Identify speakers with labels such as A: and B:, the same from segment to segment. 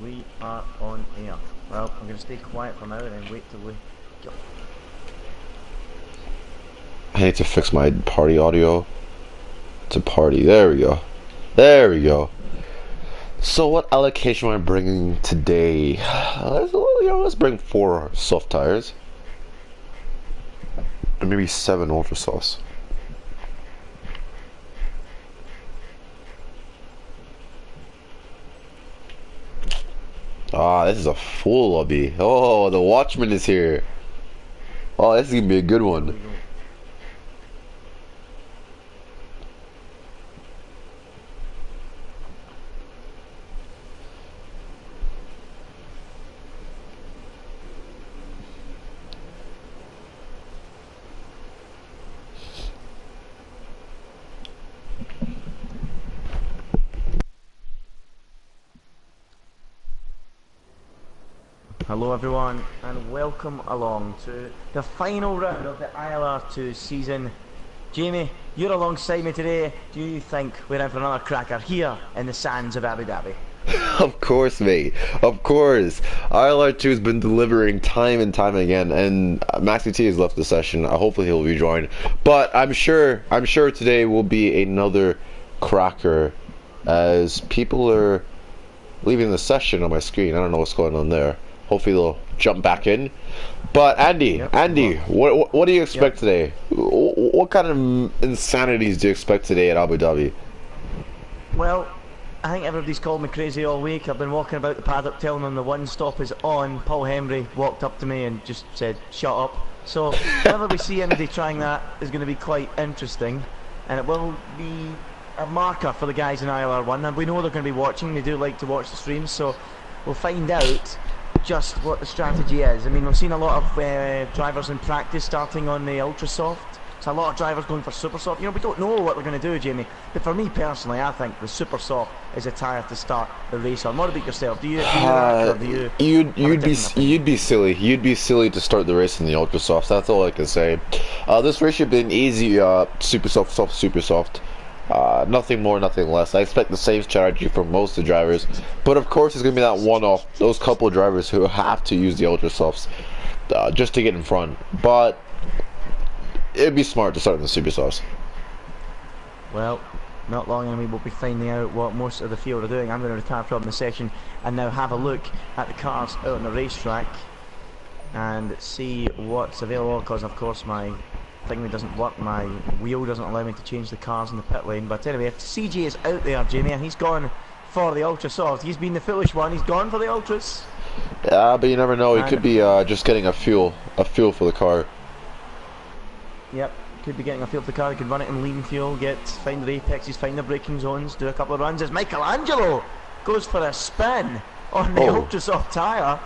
A: We are on air. Well, I'm going to stay quiet for now and then wait till we go.
B: I need to fix my party audio to party. There we go. There we go. So what allocation am I bringing today? Let's bring 4 soft tires. And maybe 7 ultra sauce. Ah, this is a full lobby. Oh, the watchman is here. Oh, this is gonna be a good one.
A: Hello everyone and welcome along to the final round of the ILR2 season. Jamie, you're alongside me today. Do you think we're in for another cracker here in the sands of Abu Dhabi?
B: Of course, mate. Of course. ILR2 has been delivering time and time again, and Maxi T has left the session. Hopefully he'll rejoin. But I'm sure today will be another cracker as people are leaving the session on my screen. I don't know what's going on there. Hopefully they'll jump back in. But Andy, what do you expect today? What kind of insanities do you expect today at Abu Dhabi?
A: Well, I think everybody's called me crazy all week. I've been walking about the paddock telling them the one stop is on. Paul Henry walked up to me and just said, "Shut up." So whenever we see anybody trying that is going to be quite interesting, and it will be a marker for the guys in ILR1. And we know they're going to be watching. They do like to watch the streams, so we'll find out just what the strategy is. I mean, we've seen a lot of drivers in practice starting on the ultra soft. So a lot of drivers going for super soft. You know, we don't know what they're going to do, Jamie. But for me personally, I think the super soft is a tyre to start the race on. What about yourself? Do you
B: You'd be silly. You'd be silly to start the race in the ultra soft. That's all I can say. This race should have been easy. Super soft, super soft. Nothing more, nothing less. I expect the same strategy from most of the drivers, but of course, it's going to be that one-off. Those couple of drivers who have to use the ultra softs just to get in front. But it'd be smart to start in the super softs.
A: Well, not long and we will be finding out what most of the field are doing. I'm going to retire from the session and now have a look at the cars out on the racetrack and see what's available, because of course my thing that doesn't work, my wheel doesn't allow me to change the cars in the pit lane. But anyway, if CJ is out there, Jamie, and he's gone for the ultra soft, he's been the foolish one, he's gone for the ultras.
B: Yeah, but you never know, he could be just getting a fuel for the car.
A: Yep, could be getting a fuel for the car. He could run it in lean fuel, find the apexes, find the braking zones, do a couple of runs as Michelangelo goes for a spin on the ultra soft tyre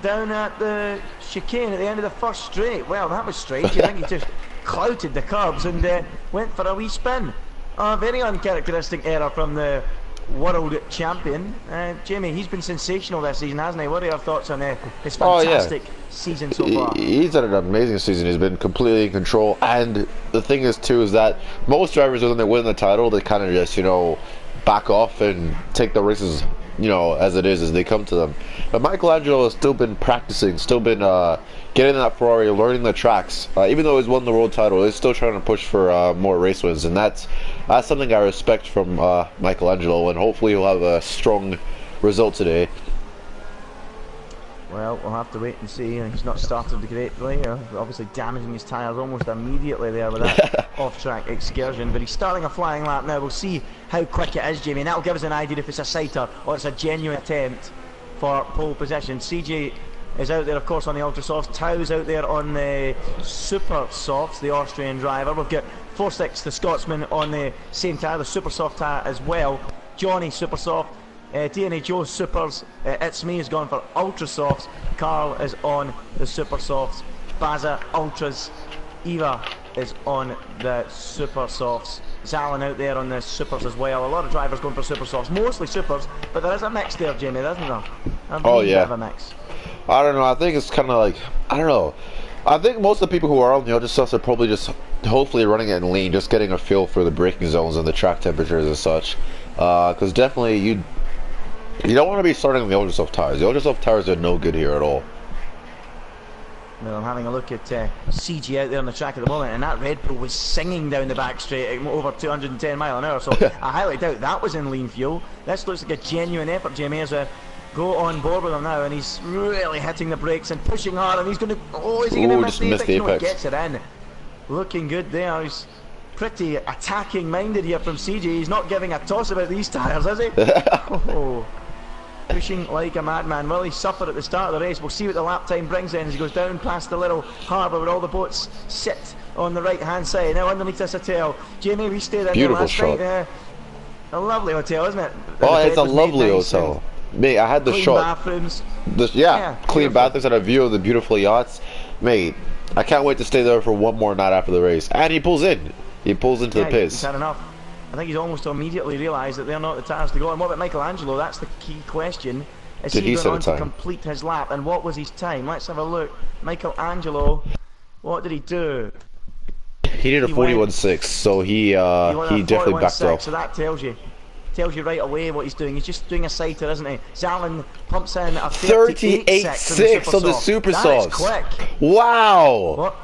A: down at the chicane at the end of the first straight. Well, that was strange. You think he just clouted the curbs and went for a wee spin. A very uncharacteristic error from the world champion. Jamie, he's been sensational this season, hasn't he? What are your thoughts on his fantastic season so far?
B: He's had an amazing season. He's been completely in control. And the thing is, too, is that most drivers, when they win the title, they kind of just, back off and take the races as it is as they come to them. But Michelangelo has still been practicing, still been getting that Ferrari, learning the tracks. Even though he's won the world title, he's still trying to push for more race wins, and that's something I respect from Michelangelo, and hopefully he'll have a strong result today.
A: Well, we'll have to wait and see. He's not started greatly, obviously damaging his tyres almost immediately there with that off-track excursion, but he's starting a flying lap now. We'll see how quick it is, Jamie, and that'll give us an idea if it's a sighter or it's a genuine attempt for pole position. CJ is out there, of course, on the ultra softs. Tau's out there on the super softs, the Austrian driver. We've got 4-6, the Scotsman, on the same tyre, the super soft tyre as well. Johnny, super soft. DNA Joe Supers, It's Me has gone for ultra softs. Carl is on the super softs. Baza Ultras. Eva is on the super softs. Zalin out there on the supers as well. A lot of drivers going for super softs, mostly supers, but there is a mix there, Jamie, isn't there?
B: Oh yeah,
A: a mix.
B: I don't know. I think it's kind of like, I don't know. I think most of the people who are on the ultra softs are probably just hopefully running it in lean, just getting a feel for the braking zones and the track temperatures and such. Because definitely You don't want to be starting on the ultra soft tires. The ultra soft tires are no good here at all.
A: Well, I'm having a look at CG out there on the track at the moment, and that Red Bull was singing down the back straight at over 210 mile an hour, so I highly doubt that was in lean fuel. This looks like a genuine effort, Jamie, as a go on board with him now, and he's really hitting the brakes and pushing hard, and he's going to, oh, is he going to miss the apex? No, he gets it in. Looking good there. He's pretty attacking minded here from CG. He's not giving a toss about these tyres, is he? Oh. Pushing like a madman. Will he suffer at the start of the race? We'll see what the lap time brings then as he goes down past the little harbour where all the boats sit on the right hand side. Now underneath this hotel, Jamie, we stayed in
B: beautiful
A: last
B: shot.
A: Night. A lovely hotel, isn't it?
B: Oh, it's a lovely hotel. Mate, I had the
A: clean
B: shot.
A: Bathrooms.
B: Yeah, clean bathrooms and a view of the beautiful yachts. Mate, I can't wait to stay there for one more night after the race. And he pulls in. He pulls into the pits.
A: He's had enough. I think he's almost immediately realised that they're not the tyres to go. And what about Michelangelo? That's the key question. Is
B: Did he
A: going on
B: set a time?
A: To complete his lap? And what was his time? Let's have a look. Michelangelo, what did he do?
B: He did a 41.6, so he definitely backed off.
A: So that tells you right away what he's doing. He's just doing a sighter, isn't he? Zalin pumps in a 38.6
B: on the super softs.
A: That is quick.
B: Wow.
A: What?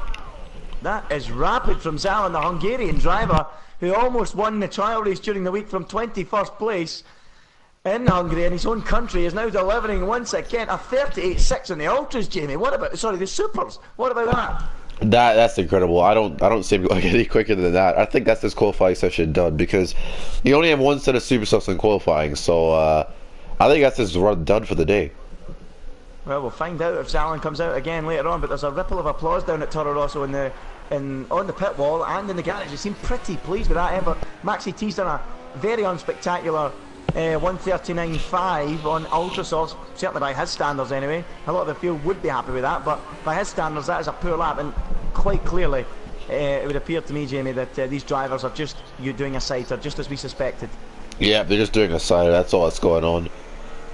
A: That is rapid from Zalin, the Hungarian driver, who almost won the trial race during the week from 21st place in Hungary in his own country, is now delivering once again a 38.6 on the ultras, Jamie. What about, sorry, the supers? What about that?
B: That's incredible. I don't see him going any quicker than that. I think that's this qualifying session done because you only have one set of super softs in qualifying, so I think that's his run done for the day.
A: Well, we'll find out if Zalin comes out again later on, but there's a ripple of applause down at Toro Rosso on the pit wall and in the garage. They seem pretty pleased with that effort. Maxi T's done a very unspectacular 139.5 on ultra softs, certainly by his standards anyway. A lot of the field would be happy with that, but by his standards that is a poor lap, and quite clearly it would appear to me, Jamie, that these drivers are just doing a sighter, just as we suspected.
B: Yeah, they're just doing a sighter, that's all that's going on.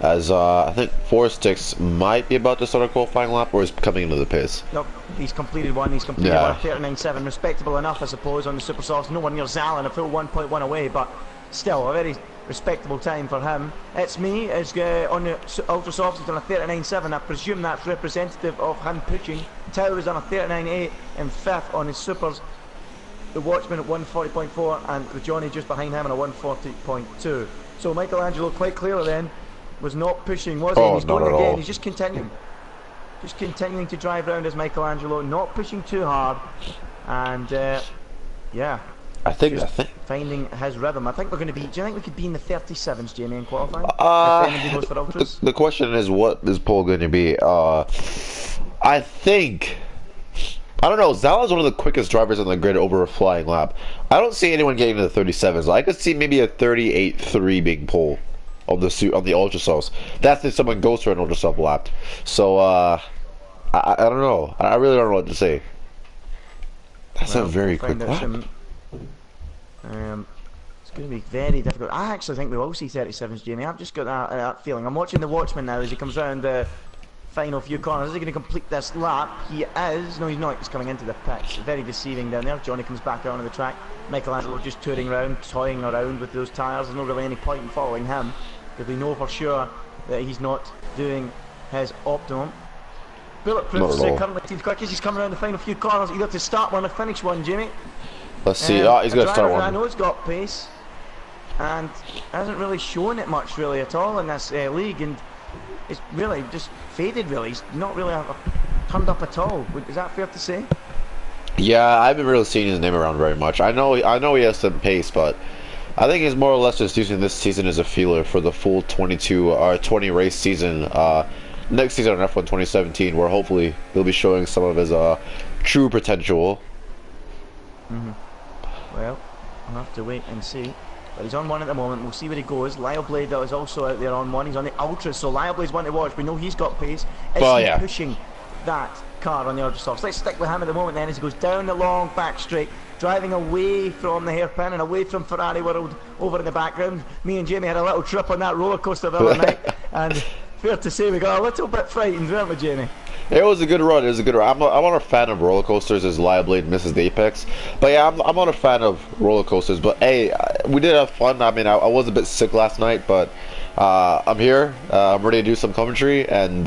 B: As I think Forstix might be about to start a qualifying lap, or is coming into the pace.
A: Nope, he's completed one. He's completed one 39.7, respectable enough, I suppose, on the super softs. Nowhere near Zalin, a full 1.1 away, but still a very respectable time for him. It's me, on the ultra softs. He's done a 39.7. I presume that's representative of him pushing. Tao has done a 39.8 in fifth on his supers. The Watchman at 140.4, and the Johnny just behind him on a 140.2. So Michelangelo quite clearly then was not pushing, was he?
B: Oh,
A: He's
B: not
A: going
B: at
A: again.
B: all.
A: He's just continuing to drive around as Michelangelo, not pushing too hard, and yeah,
B: I think
A: finding his rhythm. I think we're going to be. Do you think we could be in the 37s, Jamie, in qualifying? If anybody goes for ultras?
B: The question is, what is Paul going to be? I think, I don't know. Zala's one of the quickest drivers on the grid over a flying lap. I don't see anyone getting to the 37s. I could see maybe a 38.3 being Paul on the ultra softs. That's if someone goes for an ultra soft lap. So I don't know. I really don't know what to say. That's a very quick lap.
A: It's going to be very difficult. I actually think we will see 37s, Jamie. I've just got that feeling. I'm watching the Watchman now as he comes round the final few corners. Is he going to complete this lap? He is. No, he's not. He's coming into the pits. Very deceiving down there. Johnny comes back onto the track. Michelangelo just touring around, toying around with those tyres. There's not really any point in following him, because we know for sure that he's not doing his optimum. Bulletproof is currently team quick as he's coming around the final few corners, either to start one or finish one, Jamie.
B: Let's see. He's going to start one.
A: I know he's got pace, and hasn't really shown it much really at all in this league, and it's really just faded. Really, he's not really turned up at all. Is that fair to say?
B: Yeah, I haven't really seen his name around very much. I know he has some pace, but I think he's more or less just using this season as a feeler for the full 20 race season. Next season on F1 2017, where hopefully he'll be showing some of his true potential.
A: Well, I'll have to wait and see. But he's on one at the moment. We'll see where he goes. Lyle Blade is also out there on one. He's on the Ultras, so Lyle Blade's one to watch. We know he's got pace. Is he pushing that car on the Ultra Softs? Let's stick with him at the moment then as he goes down the long back straight, driving away from the hairpin and away from Ferrari World over in the background. Me and Jamie had a little trip on that roller coaster the other night, and fair to say we got a little bit frightened, weren't we, Jamie?
B: It was a good run. It was a good run. I'm not a fan of roller coasters as Lyle Blade misses the apex. But yeah, I'm not a fan of roller coasters. But hey, we did have fun. I mean, I was a bit sick last night, but I'm here. I'm ready to do some commentary, and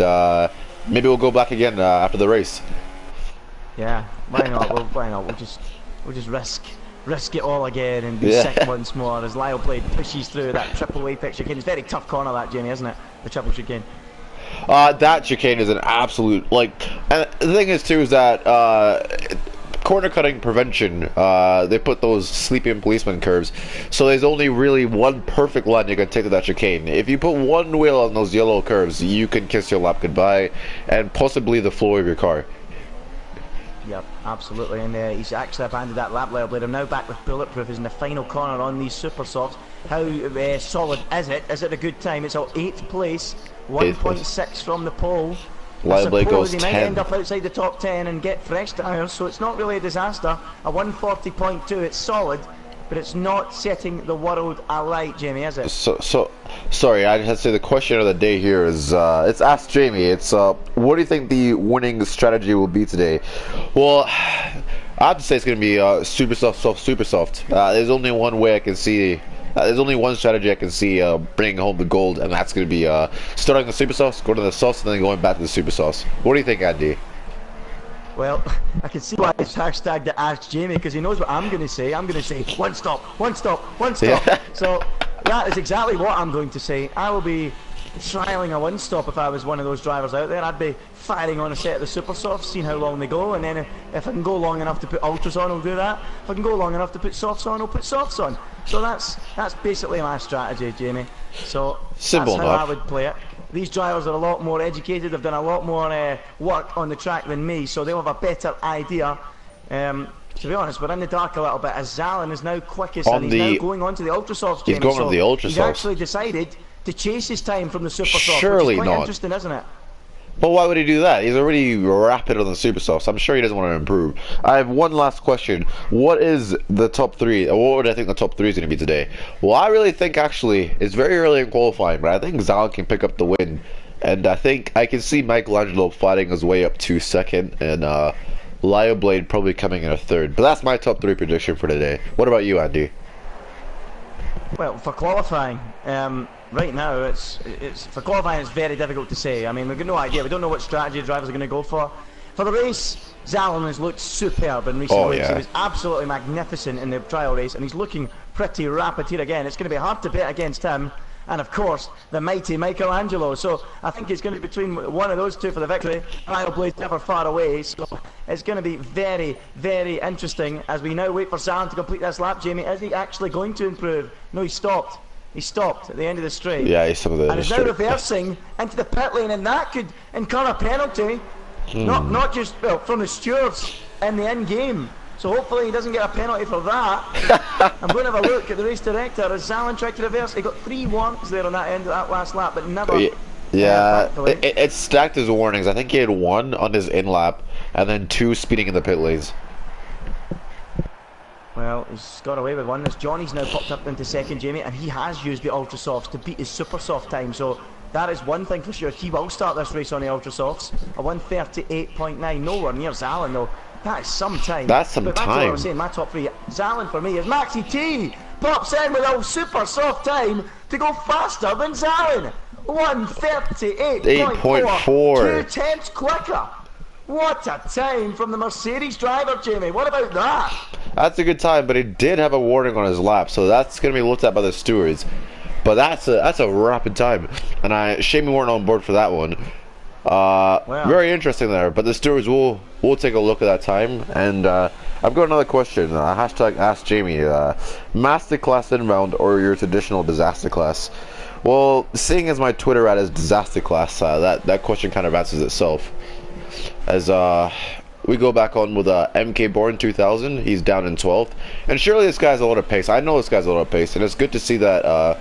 B: maybe we'll go back again after the race.
A: Yeah, why not? Why not? We'll just risk it all again and be sick once more as Lyle Blade pushes through that triple apex chicane. It's a very tough corner, that, Jamie, isn't it? The triple chicane.
B: That chicane is an absolute, and the thing is too is that corner cutting prevention, they put those sleeping policeman curves, so there's only really one perfect line you can take to that chicane. If you put one wheel on those yellow curves, you can kiss your lap goodbye and possibly the floor of your car.
A: Yep, absolutely, and he's actually abandoned that lap, Lyle Blade. I'm now back with Bulletproof, is in the final corner on these super softs. How solid is it? Is it a good time? It's all 8th place, 1.6 from the pole.
B: Lyle Blade goes
A: he
B: 10.
A: might end up outside the top 10 and get fresh tyres, so it's not really a disaster. A 140.2, it's solid, but it's not setting the world alight, Jamie, is it?
B: Sorry, I just have to say the question of the day here is, it's Ask Jamie. It's, what do you think the winning strategy will be today? Well, I have to say it's going to be super soft, super soft. There's only one way I can see. There's only one strategy I can see bringing home the gold, and that's going to be starting the super sauce, going to the sauce, and then going back to the super sauce. What do you think, Andy?
A: Well, I can see why it's hashtagged to Ask Jamie, because he knows what I'm going to say. I'm going to say, one stop, one stop, one stop. Yeah. So that is exactly what I'm going to say. I will be trialling a one stop if I was one of those drivers out there. I'd be firing on a set of the super softs, seeing how long they go, and then if I can go long enough to put ultras on, I'll do that. If I can go long enough to put softs on, I'll put softs on. So that's basically my strategy, Jamie. So
B: simple
A: that's how
B: enough.
A: I would play it. These drivers are a lot more educated. They've done a lot more work on the track than me, so they'll have a better idea. To be honest, we're in the dark a little bit as Zalin is now quickest and he's now going on to the ultra softs.
B: He's going on the ultra softs.
A: He's actually decided to chase his time from the super softs.
B: Surely
A: which is quite
B: not.
A: Interesting, isn't it?
B: But why would he do that? He's already rapid on the super softs. I'm sure he doesn't want to improve. I have one last question. What is the top 3? Or what would I think the top 3 is going to be today? Well, I really think actually it's very early in qualifying, but I think Zalin can pick up the win. And I think I can see Michelangelo fighting his way up to 2nd, and Lyle Blade probably coming in a 3rd. But that's my top 3 prediction for today. What about you, Andy?
A: Well, for qualifying, right now it's for qualifying it's very difficult to say. I mean, we've got no idea. We don't know what strategy the drivers are going to go for. For the race, Zalin has looked superb in recent weeks. He was absolutely magnificent in the trial race, and he's looking pretty rapid here again. It's going to be hard to bet against him. And of course, the mighty Michelangelo. So I think it's going to be between one of those two for the victory. Lyle Blade's never far away, so it's going to be very, very interesting as we now wait for Zalin to complete this lap. Jamie, is he actually going to improve? No, he stopped. He stopped at the end of the straight.
B: Yeah, he's some of the.
A: And is now reversing into the pit lane, and that could incur a penalty. Not just from the stewards in the end game. So hopefully he doesn't get a penalty for that. I'm going to have a look at the race director as Zalin tried to reverse. He got 3 warnings there on that end of that last lap, but never.
B: Yeah, it's stacked as warnings. I think he had 1 on his in lap, and then 2 speeding in the pit lanes.
A: Well, he's got away with 1. This Johnny's now popped up into 2nd, Jamie, and he has used the ultra softs to beat his super soft time. So that is one thing for sure. He will start this race on the ultra softs. A 1:38.9, nowhere near Zalin though. That is some time.
B: That's some
A: time. What I was saying, my top 3. Zalin for me is Maxi T. Pops in with a super soft time to go faster than Zalin. 1:38.4. 2/10 quicker. What a time from the Mercedes driver, Jamie. What about that?
B: That's a good time, but he did have a warning on his lap, so that's going to be looked at by the stewards. But that's a rapid time, and shame we weren't on board for that one. Very interesting there, but the stewards will take a look at that time. And I've got another question. Hashtag Ask Jamie. Masterclass inbound or your traditional disaster class? Well, seeing as my Twitter ad is disaster class, that question kind of answers itself. As we go back on with MK Born 2000, he's down in 12th, and surely this guy's a lot of pace. I know this guy's a lot of pace, and it's good to see that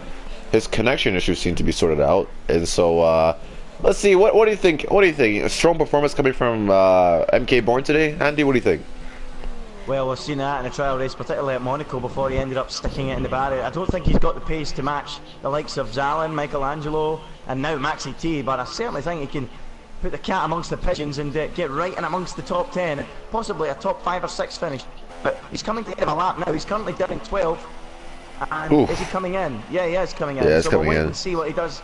B: his connection issues seem to be sorted out. And so let's see, what do you think? What do you think? A strong performance coming from MK Born today, Andy. What do you think?
A: Well, we've seen that in a trial race, particularly at Monaco, before he ended up sticking it in the barrier. I don't think he's got the pace to match the likes of Zalin, Michelangelo, and now Maxi T, but I certainly think he can put the cat amongst the pigeons and get right in amongst the top 10, possibly a top 5 or 6 finish. But he's coming to the end of a lap now. He's currently down in 12th. And
B: Oof.
A: is he coming in? Yeah, he is coming in.
B: Yeah, it's
A: so
B: coming
A: we'll wait
B: in.
A: and see what he does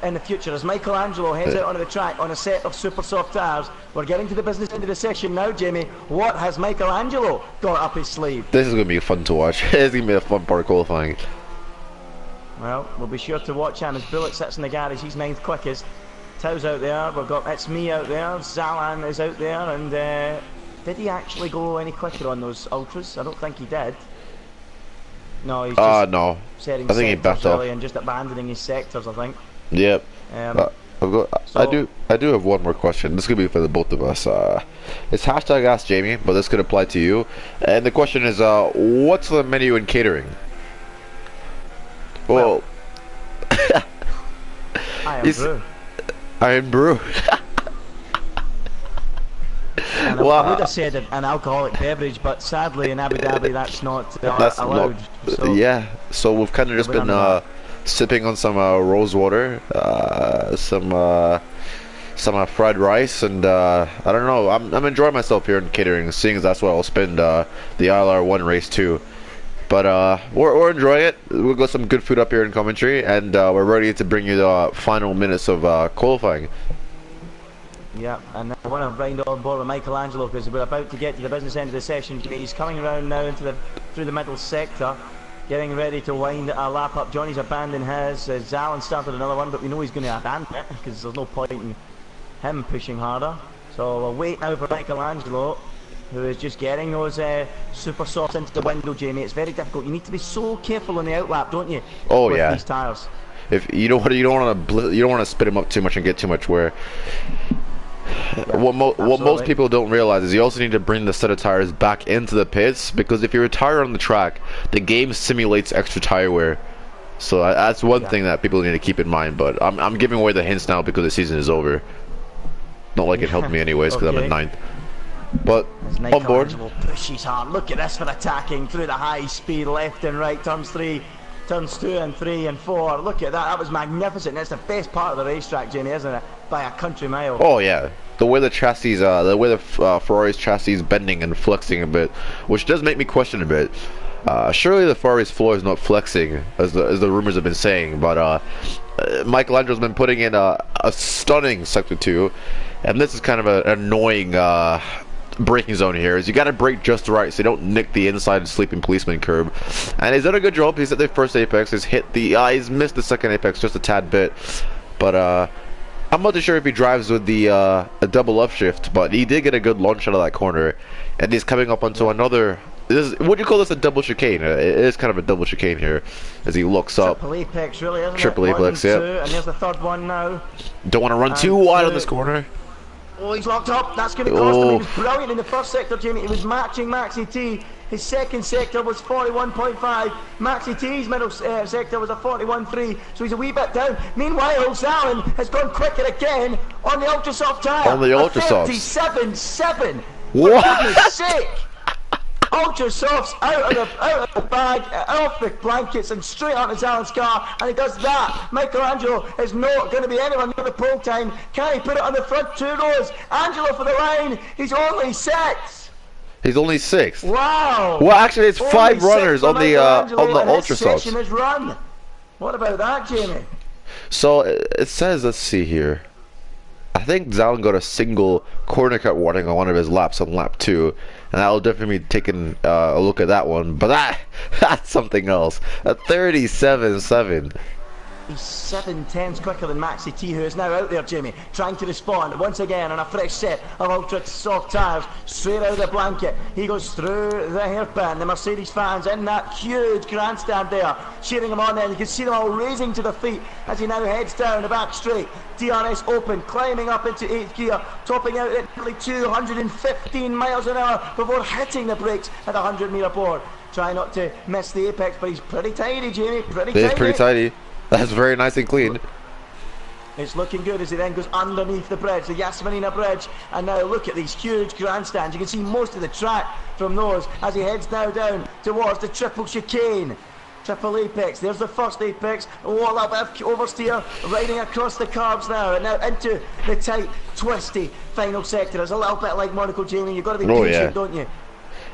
A: in the future. As Michelangelo heads out onto the track on a set of super soft tyres. We're getting to the business end of the session now, Jamie. What has Michelangelo got up his sleeve?
B: This is going to be fun to watch. It's going to be a fun part of qualifying.
A: Well, we'll be sure to watch him as Bullock sits in the garage. He's 9th quickest. Tau's out there. We've got It's Me out there. Zalan is out there. And did he actually go any quicker on those ultras? I don't think he did. No, he's just
B: no.
A: setting
B: I think he backed off.
A: really and just abandoning his sectors, I think.
B: Yep.
A: So,
B: I do have one more question. This could be for the both of us. It's hashtag Ask Jamie, but this could apply to you. And the question is, what's the menu in catering? Well,
A: I am brew.
B: Iron Brew.
A: And I would have said an alcoholic beverage, but sadly in Abu Dhabi that's not allowed. So
B: Yeah, so we've kind of just been sipping on some rose water, some fried rice, and I don't know. I'm enjoying myself here in catering, seeing as that's what I'll spend the ILR1 race too. But we're enjoying it. We've got some good food up here in Coventry, and we're ready to bring you the final minutes of qualifying.
A: yeah, and I want to round on board with Michelangelo because we're about to get to the business end of the session. He's coming around now through the middle sector, getting ready to wind a lap up. Johnny's abandoned his. Zalin started another one, but we know he's going to abandon it because there's no point in him pushing harder. So we'll wait now for Michelangelo, who is just getting those super softs into the window, Jamie. It's very difficult. You need to be so careful on the outlap, don't you?
B: Oh
A: with
B: yeah.
A: These tires.
B: If you don't want to spit him up too much and get too much wear. What most people don't realize is you also need to bring the set of tires back into the pits, because if you retire on the track, the game simulates extra tire wear. So that's one thing that people need to keep in mind. But I'm giving away the hints now because the season is over. Not like it helped me anyways because I'm at 9th. But on board.
A: Pushes hard. Look at this for attacking through the high speed left and right turns 3. Turns 2 and 3 and 4. Look at that. That was magnificent. That's the best part of the racetrack, Jamie, isn't it? By a country mile.
B: Oh yeah. The way the chassis, the way the Ferrari's chassis is bending and flexing a bit, which does make me question a bit. Surely the Ferrari's floor is not flexing, as the rumors have been saying. But Michelangelo's been putting in a stunning sector 2, and this is kind of an annoying braking zone here. Is you got to brake just right so you don't nick the inside sleeping policeman curb. And he's done a good job. He's at the first apex. He's he's missed the second apex just a tad bit. But I'm not too sure if he drives with the a double upshift, but he did get a good launch out of that corner, and he's coming up onto another. Would you call this a double chicane? It is kind of a double chicane here, as he looks up.
A: Triple apex, really, isn't
B: Triple
A: it?
B: apex,
A: yeah.
B: yeah.
A: And there's the third one now.
B: Don't want to run too wide on this corner.
A: Oh, he's locked up. That's going to cost him. He was brilliant in the first sector, Jamie. He was matching Maxi T. His second sector was 41.5. Maxi T's middle sector was a 41.3. So he's a wee bit down. Meanwhile, Zalin has gone quicker again on the ultra soft tyre.
B: On the ultra softs.
A: 37.7.
B: What?
A: For goodness sake. Ultra softs out of the bag, off the blankets and straight onto Zalin's car, and he does that. Michelangelo is not going to be anywhere near the pole time. Can he put it on the front 2 rows? Angelo for the line. He's only 6th.
B: He's only 6th.
A: Wow.
B: Well, actually, it's 5 runners on the ultra softs.
A: Is run. What about that, Jamie?
B: So it says, let's see here. I think Zalin got a single corner cut warning on one of his laps on lap 2, and I'll definitely be taking a look at that one. But that's something else. A 37.7.
A: He's 7/10 quicker than Maxi T, who is now out there, Jamie, trying to respond once again on a fresh set of ultra soft tyres, straight out of the blanket. He goes through the hairpin. The Mercedes fans in that huge grandstand there, cheering him on there. You can see them all raising to their feet as he now heads down the back straight. DRS open, climbing up into 8th gear, topping out at nearly 215 miles an hour before hitting the brakes at 100 metre board. Try not to miss the apex, but he's pretty tidy, Jamie.
B: He's pretty tidy. That's very nice and clean.
A: It's looking good as he then goes underneath the bridge, the Yasminina bridge, and now look at these huge grandstands. You can see most of the track from those as he heads now down towards the triple chicane. Triple apex, there's the first apex. Oh, a little bit of oversteer, riding across the carbs now, and now into the tight, twisty final sector. It's a little bit like Monaco, Jamie. You've got to be patient, don't you?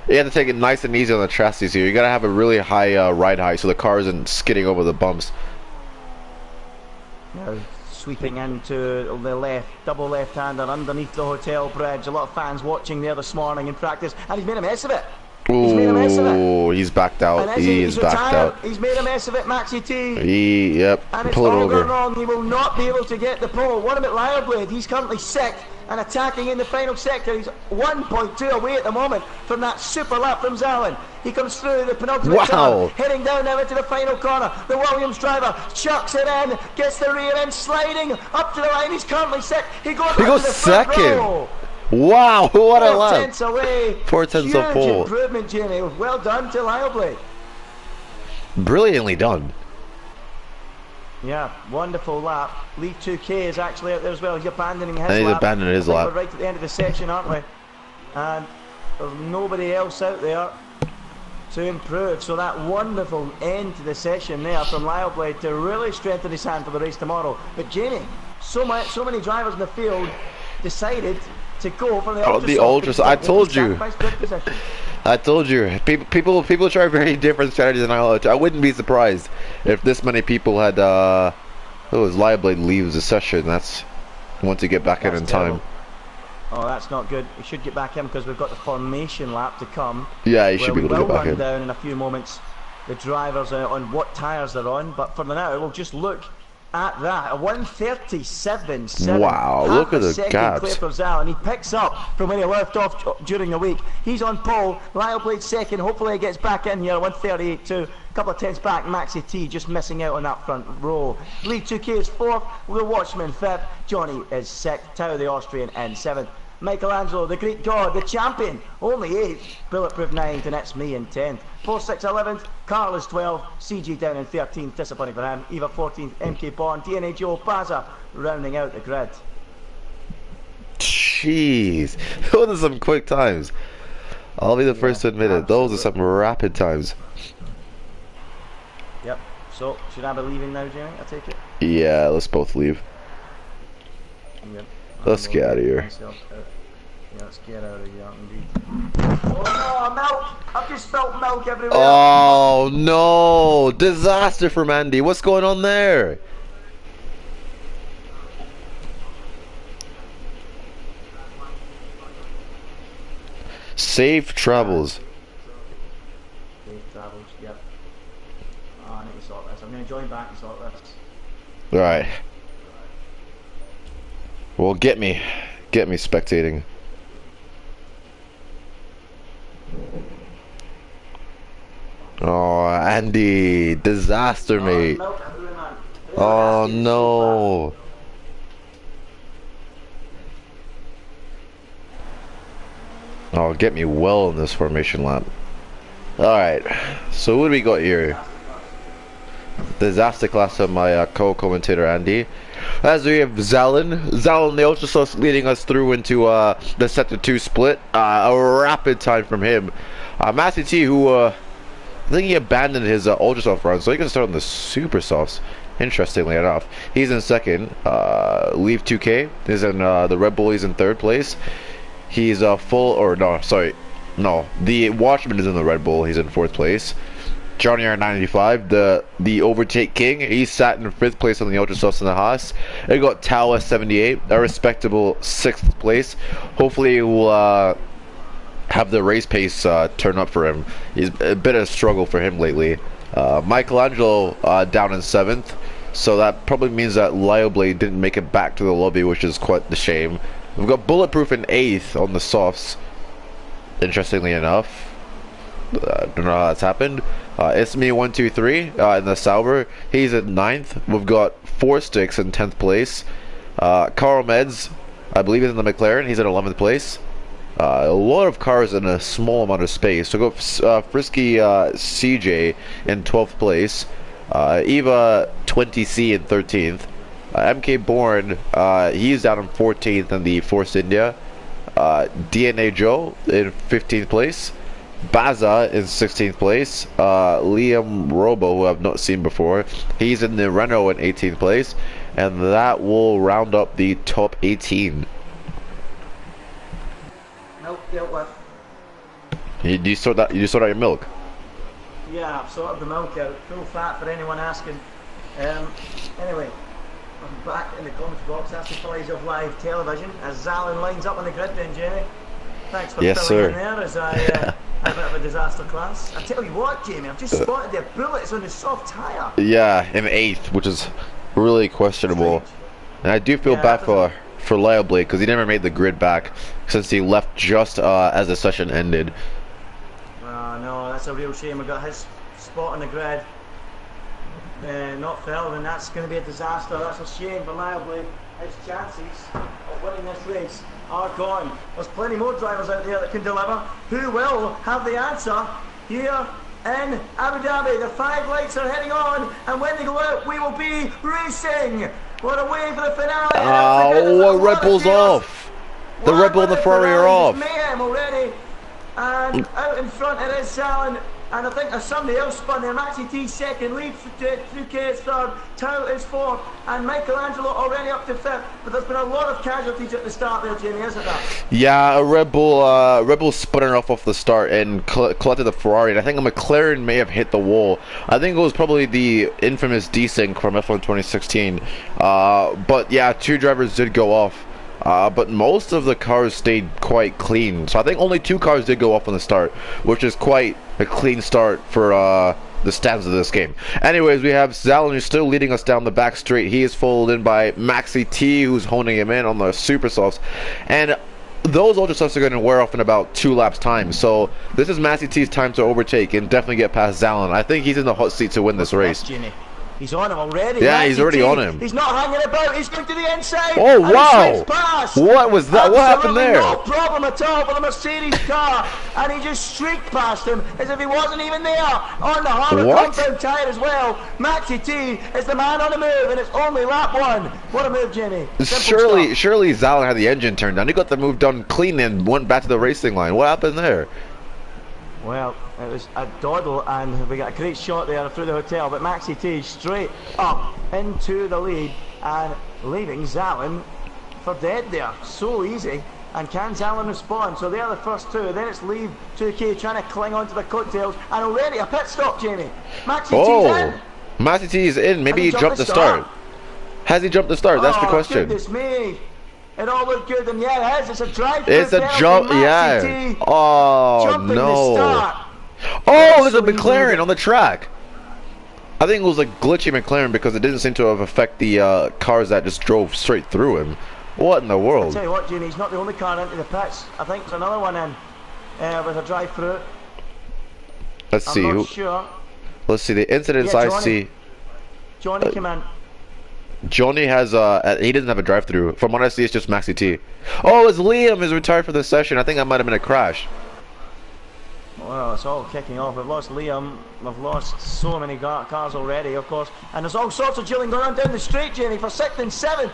B: You have to take it nice and easy on the chassis here. You gotta have a really high ride height so the car isn't skidding over the bumps.
A: Now sweeping into the left, double left-hander underneath the hotel bridge. A lot of fans watching there this morning in practice, and he's made a mess of it. He's made a mess of it.
B: Oh, he's backed out. He's backed out.
A: He's made a mess of it, Maxi T.
B: Yep.
A: And it's
B: Pull it
A: all
B: over.
A: gone wrong. He will not be able to get the pole. What about Lyreblade? He's currently sixth and attacking in the final sector. He's 1.2 away at the moment from that super lap from Zalin. He comes through the penultimate turn, heading down now into the final corner. The Williams driver chucks it in, gets the rear end sliding up to the line. He's currently sixth. He goes to the
B: second.
A: Front row.
B: Wow, what a lap.
A: 4 tenths away.
B: 4 tenths of pole.
A: Huge improvement, Jamie. Well done to Lyreblade.
B: Brilliantly done.
A: Yeah, wonderful lap. Leave 2K is actually out there as well. He's abandoning his lap.
B: And he's abandoning his lap.
A: We're right at the end of the section, aren't we? And there's nobody else out there to improve. So that wonderful end to the session there from Lyreblade to really strengthen his hand for the race tomorrow. But Jamie, so many drivers in the field decided to go for the ultra.
B: I told you. I told you. People try very different strategies than I wouldn't be surprised if this many people had Lyreblade leaves the session. That's once you get back in time.
A: Oh, that's not good. We should get back in because we've got the formation lap to come.
B: Yeah, you should be able to get back in.
A: We'll run down in a few moments the drivers on what tyres they're on, but for now we'll just look at that. A 1:37.7.
B: Wow, look at the gaps.
A: Clear for Zal, and he picks up from where he left off during the week. He's on pole. Lyreblade second. Hopefully he gets back in here. 1:38.2. A couple of tenths back. Maxi T just missing out on that front row. Lead 2K is fourth. The Watchman fifth. Johnny is sixth. Tao the Austrian in seventh. Michelangelo, the Greek god, the champion, only 8th. Bulletproof 9th, and it's me in 10th. 4-6 11th, Carl is 12th, CG down in 13th, disappointing for him. Eva 14th, MK Bond, DNA Joe, Baza rounding out the grid.
B: Jeez, those are some quick times. I'll be the first to admit it. Those are some rapid times.
A: Yep. So, should I be leaving now, Jamie? I take it?
B: Yeah, let's both leave.
A: Yep.
B: Let's get out of here.
A: Yeah, let's get out of here, indeed. Oh no, milk! I've just spilled milk everywhere.
B: Oh no! Disaster from Andy. What's going on there? Safe travels.
A: Safe travels, yep. Oh, I need to sort this. I'm going to join back and sort this.
B: Alright. Well, get me spectating. Oh, Andy, disaster, mate. Oh no. Oh, get me well in this formation lap. Alright, so what do we got here? Disaster class of my co-commentator Andy. As we have Zalin the Ultra Sauce leading us through into the sector 2 split. A rapid time from him. Matthew T, who I think he abandoned his Ultra Soft run, so he can start on the Super Softs. Interestingly enough, he's in second. Leave 2K is in the Red Bull. He's in third place. He's the Watchman is in the Red Bull. He's in fourth place. Johnny R95, the overtake king, he sat in fifth place on the Ultra Softs in the Haas. It got Tao 78, a respectable sixth place. Hopefully he will have the race pace turn up for him. He's a bit of a struggle for him lately. Michelangelo down in seventh, so that probably means that Lyreblade didn't make it back to the lobby, which is quite the shame. We've got Bulletproof in eighth on the softs. Interestingly enough, don't know how that's happened. It's me 123 in the Sauber. He's at 9th. We've got 4 Sticks in 10th place. Carl Meds, I believe, is in the McLaren. He's at 11th place. A lot of cars in a small amount of space. So go Frisky CJ in 12th place. Eva 20C in 13th. MK Bourne, he's down in 14th in the Force India. DNA Joe in 15th place. Baza in 16th place. Liam Robo, who I've not seen before, he's in the Renault in 18th place. And that will round up the top 18.
A: Nope, dealt with.
B: You sort that? You sort out your milk?
A: Yeah, I've sorted the milk out. Full fat for anyone asking. Anyway, I'm back in the commentary box. That's the flies of live television as Zalin lines up on the grid then, Jamie. Thanks for filling in there as I have a bit of a disaster class. I tell you what, Jamie, I've just spotted their bullets on the soft tyre.
B: Yeah, in 8th, which is really questionable. And I do feel bad for Liable because he never made the grid back since he left just as the session ended.
A: No, that's a real shame. We got his spot on the grid. Not filled, and that's going to be a disaster. That's a shame for Liable. His chances of winning this race are gone. There's plenty more drivers out there that can deliver. Who will have the answer here in Abu Dhabi? The 5 lights are heading on, and when they go out, we will be racing. What a way for the finale!
B: Oh, Red Bull's off. The Red Bull and the Ferrari are off.
A: Mayhem already, and out in front it is Zalin. And I think there's somebody else spun there. Maxi T second, lead through K is third, Tau is fourth, and Michelangelo already up to fifth. But there's been a lot of casualties at the start there, Jamie, isn't there?
B: Yeah, Red Bull sputtered off the start and collected the Ferrari. And I think a McLaren may have hit the wall. I think it was probably the infamous desync from F1 2016. But yeah, 2 drivers did go off. But most of the cars stayed quite clean. So I think only 2 cars did go off on the start, which is quite a clean start for the stats of this game. Anyways, we have Zalin who's still leading us down the back straight. He is followed in by Maxi T, who's honing him in on the super softs. And those ultra softs are going to wear off in about 2 laps time. So this is Maxi T's time to overtake and definitely get past Zalin. I think he's in the hot seat to win this race.
A: He's on him already.
B: Yeah, he's already on him.
A: He's not hanging about. He's going to the inside.
B: Oh, wow. What was that? What happened there?
A: No problem at all for the Mercedes car. And he just streaked past him as if he wasn't even there. On the harder compound tyre as well. Maxi T is the man on the move, and it's only lap 1. What a move, Jamie.
B: Surely Zalin had the engine turned down. He got the move done clean and went back to the racing line. What happened there?
A: Well, it was a dawdle, and we got a great shot there through the hotel, but Maxi T straight up into the lead and leaving Zalin for dead there. So easy. And can Zalin respond? So they're the first 2. Then it's Leave 2K trying to cling onto the coattails, and already a pit stop, Jamie. Maxi T's in.
B: Maxi T is in. Maybe he jumped the start. Has he jumped the start? That's the question.
A: Goodness me. It all looked good, and yeah, it is. It's a drive-through.
B: It's a jump, yeah. Oh, no. Oh, there's a McLaren on the track. I think it was a glitchy McLaren because it didn't seem to have affected the cars that just drove straight through him. What in the world?
A: I'll tell you what, Jimmy, he's not the only car into the pits. I think there's another one in with a drive-through.
B: Let's see.
A: I'm not sure.
B: Let's see. The incidents I see.
A: Johnny came in.
B: Johnny has he doesn't have a drive-through. From what I see, it's just Maxi T. Oh, it's Liam is retired for this session. I think that might have been a crash.
A: Well, it's all kicking off. We've lost Liam. We've lost so many cars already, of course. And there's all sorts of dueling going on down the straight, Jamie, for 6th and 7th.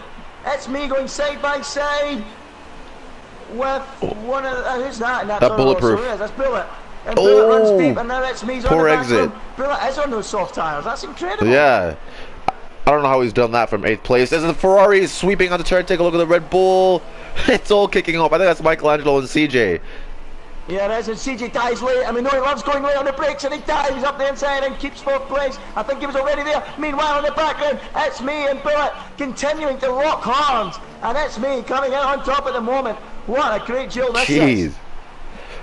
A: It's me going side by side with one of who's that? That
B: Bulletproof.
A: That's Bullet. And Bullet runs deep, and now it's me's on the back
B: exit.
A: Bullet is on those soft tyres. That's incredible.
B: Yeah. I don't know how he's done that from 8th place. As the Ferrari is sweeping on the turn, take a look at the Red Bull. It's all kicking off. I think that's Michelangelo and CJ.
A: Yeah, it is, and CJ dies late, and we know he loves going late on the brakes, and he dives up the inside and keeps 4th place. I think he was already there. Meanwhile, in the background, it's me and Bullet continuing to lock horns, and it's me coming in on top at the moment. What a great duel this is.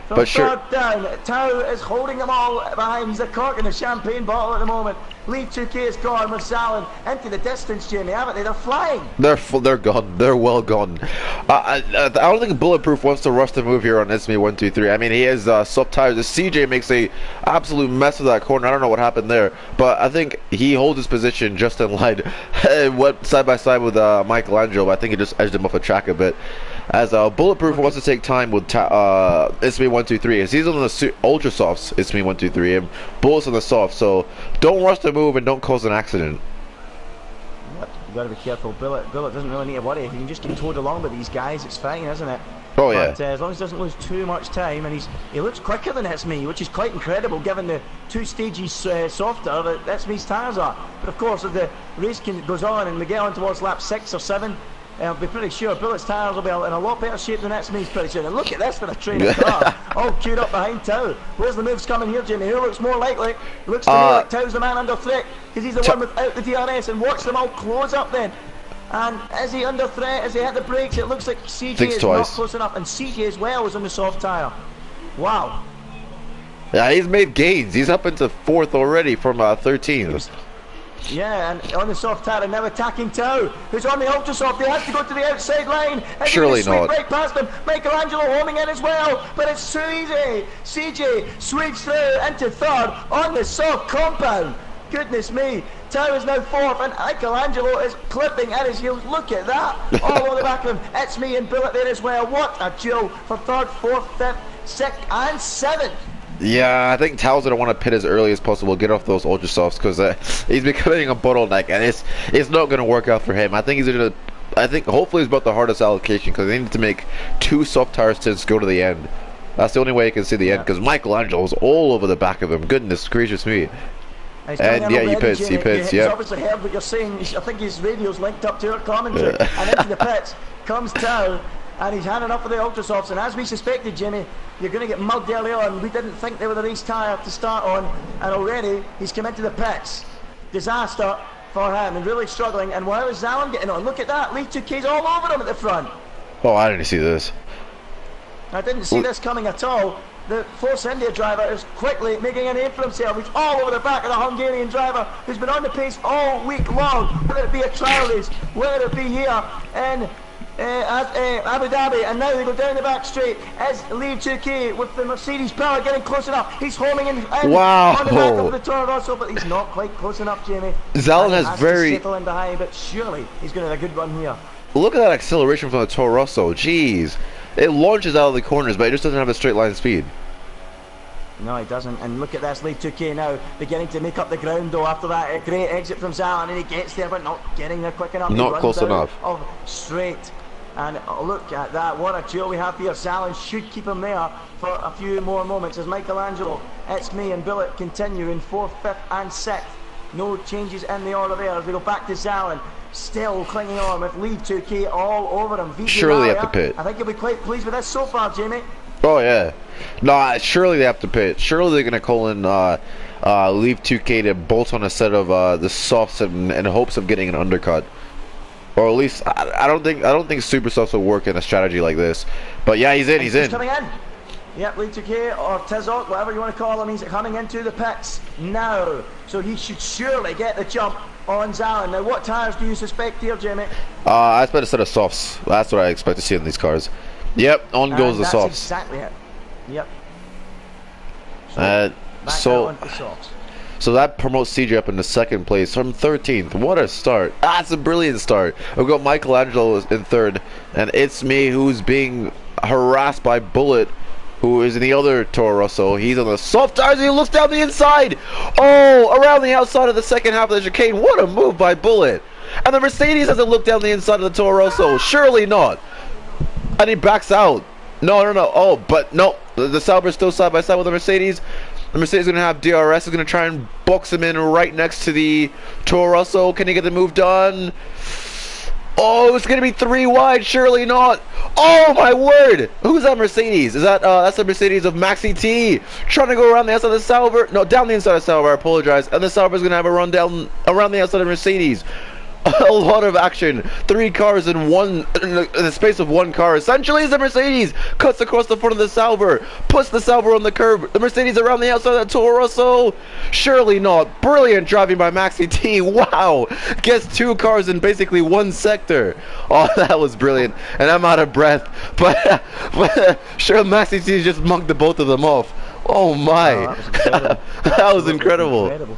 A: From third down, Tau is holding them all behind. He's a cork in the champagne bottle at the moment. Leave 2K is gone with Zalin into the distance, Jamie, haven't they? They're flying.
B: They're gone. They're well gone. I don't think Bulletproof wants to rush the move here on SME 123. I mean, he has soft tires. The CJ makes a absolute mess of that corner. I don't know what happened there, but I think he holds his position just in line. Went side by side with Michelangelo. I think he just edged him off the track a bit. As Bulletproof wants to take time with SME 123. As he's on the ultra softs, SME 123, and Bullet's on the soft. So don't rush the move and don't cause an accident.
A: Yep, you got to be careful. Bullet doesn't really need to worry. If you can just get towed along with these guys, it's fine, isn't it?
B: Oh yeah.
A: But as long as he doesn't lose too much time, and he looks quicker than SME, which is quite incredible given the 2 stages softer that SME's tyres are. But of course, as the race goes on and we get on towards lap 6 or 7, I'll be pretty sure Bullet's tyres will be in a lot better shape than that's me's pretty soon. And look at this for a training car. All queued up behind Tao. Where's the moves coming here, Jimmy? Who looks more likely? Looks to me like Tao's the man under threat, because he's the one without the DRS, and watch them all close up then. And is he under threat? As he hit the brakes, it looks like CJ is not close enough, and CJ as well is on the soft tyre. Wow.
B: Yeah, he's made gains. He's up into 4th already from 13th.
A: Yeah, and on the soft tyre, and now attacking Tao, who's on the ultra soft. He has to go to the outside line.
B: Surely not.
A: Right past him. Michelangelo homing in as well, but it's too easy. CJ sweeps through into 3rd on the soft compound. Goodness me. Tao is now 4th, and Michelangelo is clipping at his heels. Look at that. All over the back of him. It's me and Bullet there as well. What a duel for 3rd, 4th, 5th, 6th, and 7th.
B: Yeah, I think Tao's gonna want to pit as early as possible, get off those ultra softs, because he's becoming a bottleneck, and it's not gonna work out for him. I think hopefully it's about the hardest allocation, because they need to make 2 soft tire stints go to the end. That's the only way you can see the end, because Michelangelo's all over the back of him. Goodness gracious me. And yeah, he pits,
A: He's obviously heard what you're saying. I think his radio's linked up to our commentary. And into the pits comes Tao, and he's handing up for the ultra softs. And as we suspected, Jimmy, you're going to get mugged early on. We didn't think they were the race tyre to start on, and already he's come into the pits. Disaster for him, and really struggling. And why was Zalem getting on? Look at that, Leaf 2K's all over him at the front.
B: Oh, I didn't see this.
A: I didn't see this coming at all. The Force India driver is quickly making a name for himself. He's all over the back of the Hungarian driver who's been on the pace all week long, whether it be a trial race, whether it be here in Abu Dhabi, and now they go down the back straight as Leave 2K with the Mercedes power getting close enough. He's homing in
B: wow.
A: on the back of the Toro Rosso, but he's not quite close enough, Jamie.
B: Zalem has very...
A: settle in behind, but surely he's going to have a good run here.
B: Look at that acceleration from the Toro Rosso. Jeez. It launches out of the corners, but it just doesn't have a straight line speed.
A: No, he doesn't. And look at this, Lead 2K now beginning to make up the ground though after that great exit from Zalem, and he gets there but not getting there quick enough.
B: Not close enough.
A: Of straight. And look at that, what a duel we have here. Zalem should keep him there for a few more moments as Michelangelo, It's Me and Bullet continue in 4th, 5th and 6th. No changes in the order there as we go back to Zalem. Still clinging on with Lead 2K all over him. VJ
B: surely
A: Maria,
B: they have to pit.
A: I think you'll be quite pleased with this so far, Jamie.
B: Oh yeah. No, surely they have to pit. Surely they're gonna call in Leave 2K to bolt on a set of the softs in hopes of getting an undercut. Or at least I don't think super softs will work in a strategy like this. But yeah, he's in.
A: He's coming in. Yep, Lead 2K or Tizok, whatever you want to call him, he's coming into the pits now. So he should surely get the jump on Zalem. Now what tyres do you suspect here, Jamie?
B: I expect a set of softs. That's what I expect to see in these cars. Yep, on goes the softs.
A: Exactly it. Yep.
B: So that promotes CJ up into 2nd place from 13th. What a start. That's a brilliant start. We've got Michelangelo in 3rd, and It's Me who's being harassed by Bullet, who is in the other Toro Rosso. He's on the soft tires and he looks down the inside. Oh, around the outside of the second half of the chicane. What a move by Bullet. And the Mercedes doesn't look down the inside of the Toro Rosso. Surely not. And he backs out. No. Oh, but no. The Sauber's still side by side with the Mercedes. The Mercedes is going to have DRS. Is going to try and box him in right next to the Toro Rosso. Can he get the move done? Oh, it's going to be 3 wide. Surely not. Oh, my word. Who's that Mercedes? Is that, that's the Mercedes of Maxi T. Trying to go around the outside of the Sauber. No, down the inside of Sauber. I apologize. And the Sauber is going to have a run down around the outside of Mercedes. A lot of action. 3 cars in the space of 1 car. Essentially, the Mercedes cuts across the front of the Sauber, puts the Sauber on the curb. The Mercedes around the outside of the Toro Rosso. Surely not. Brilliant driving by Maxi T. Wow. Gets 2 cars in basically 1 sector. Oh, that was brilliant. And I'm out of breath. But sure, Maxi T just mugged the both of them off. Oh my. Oh, that was incredible.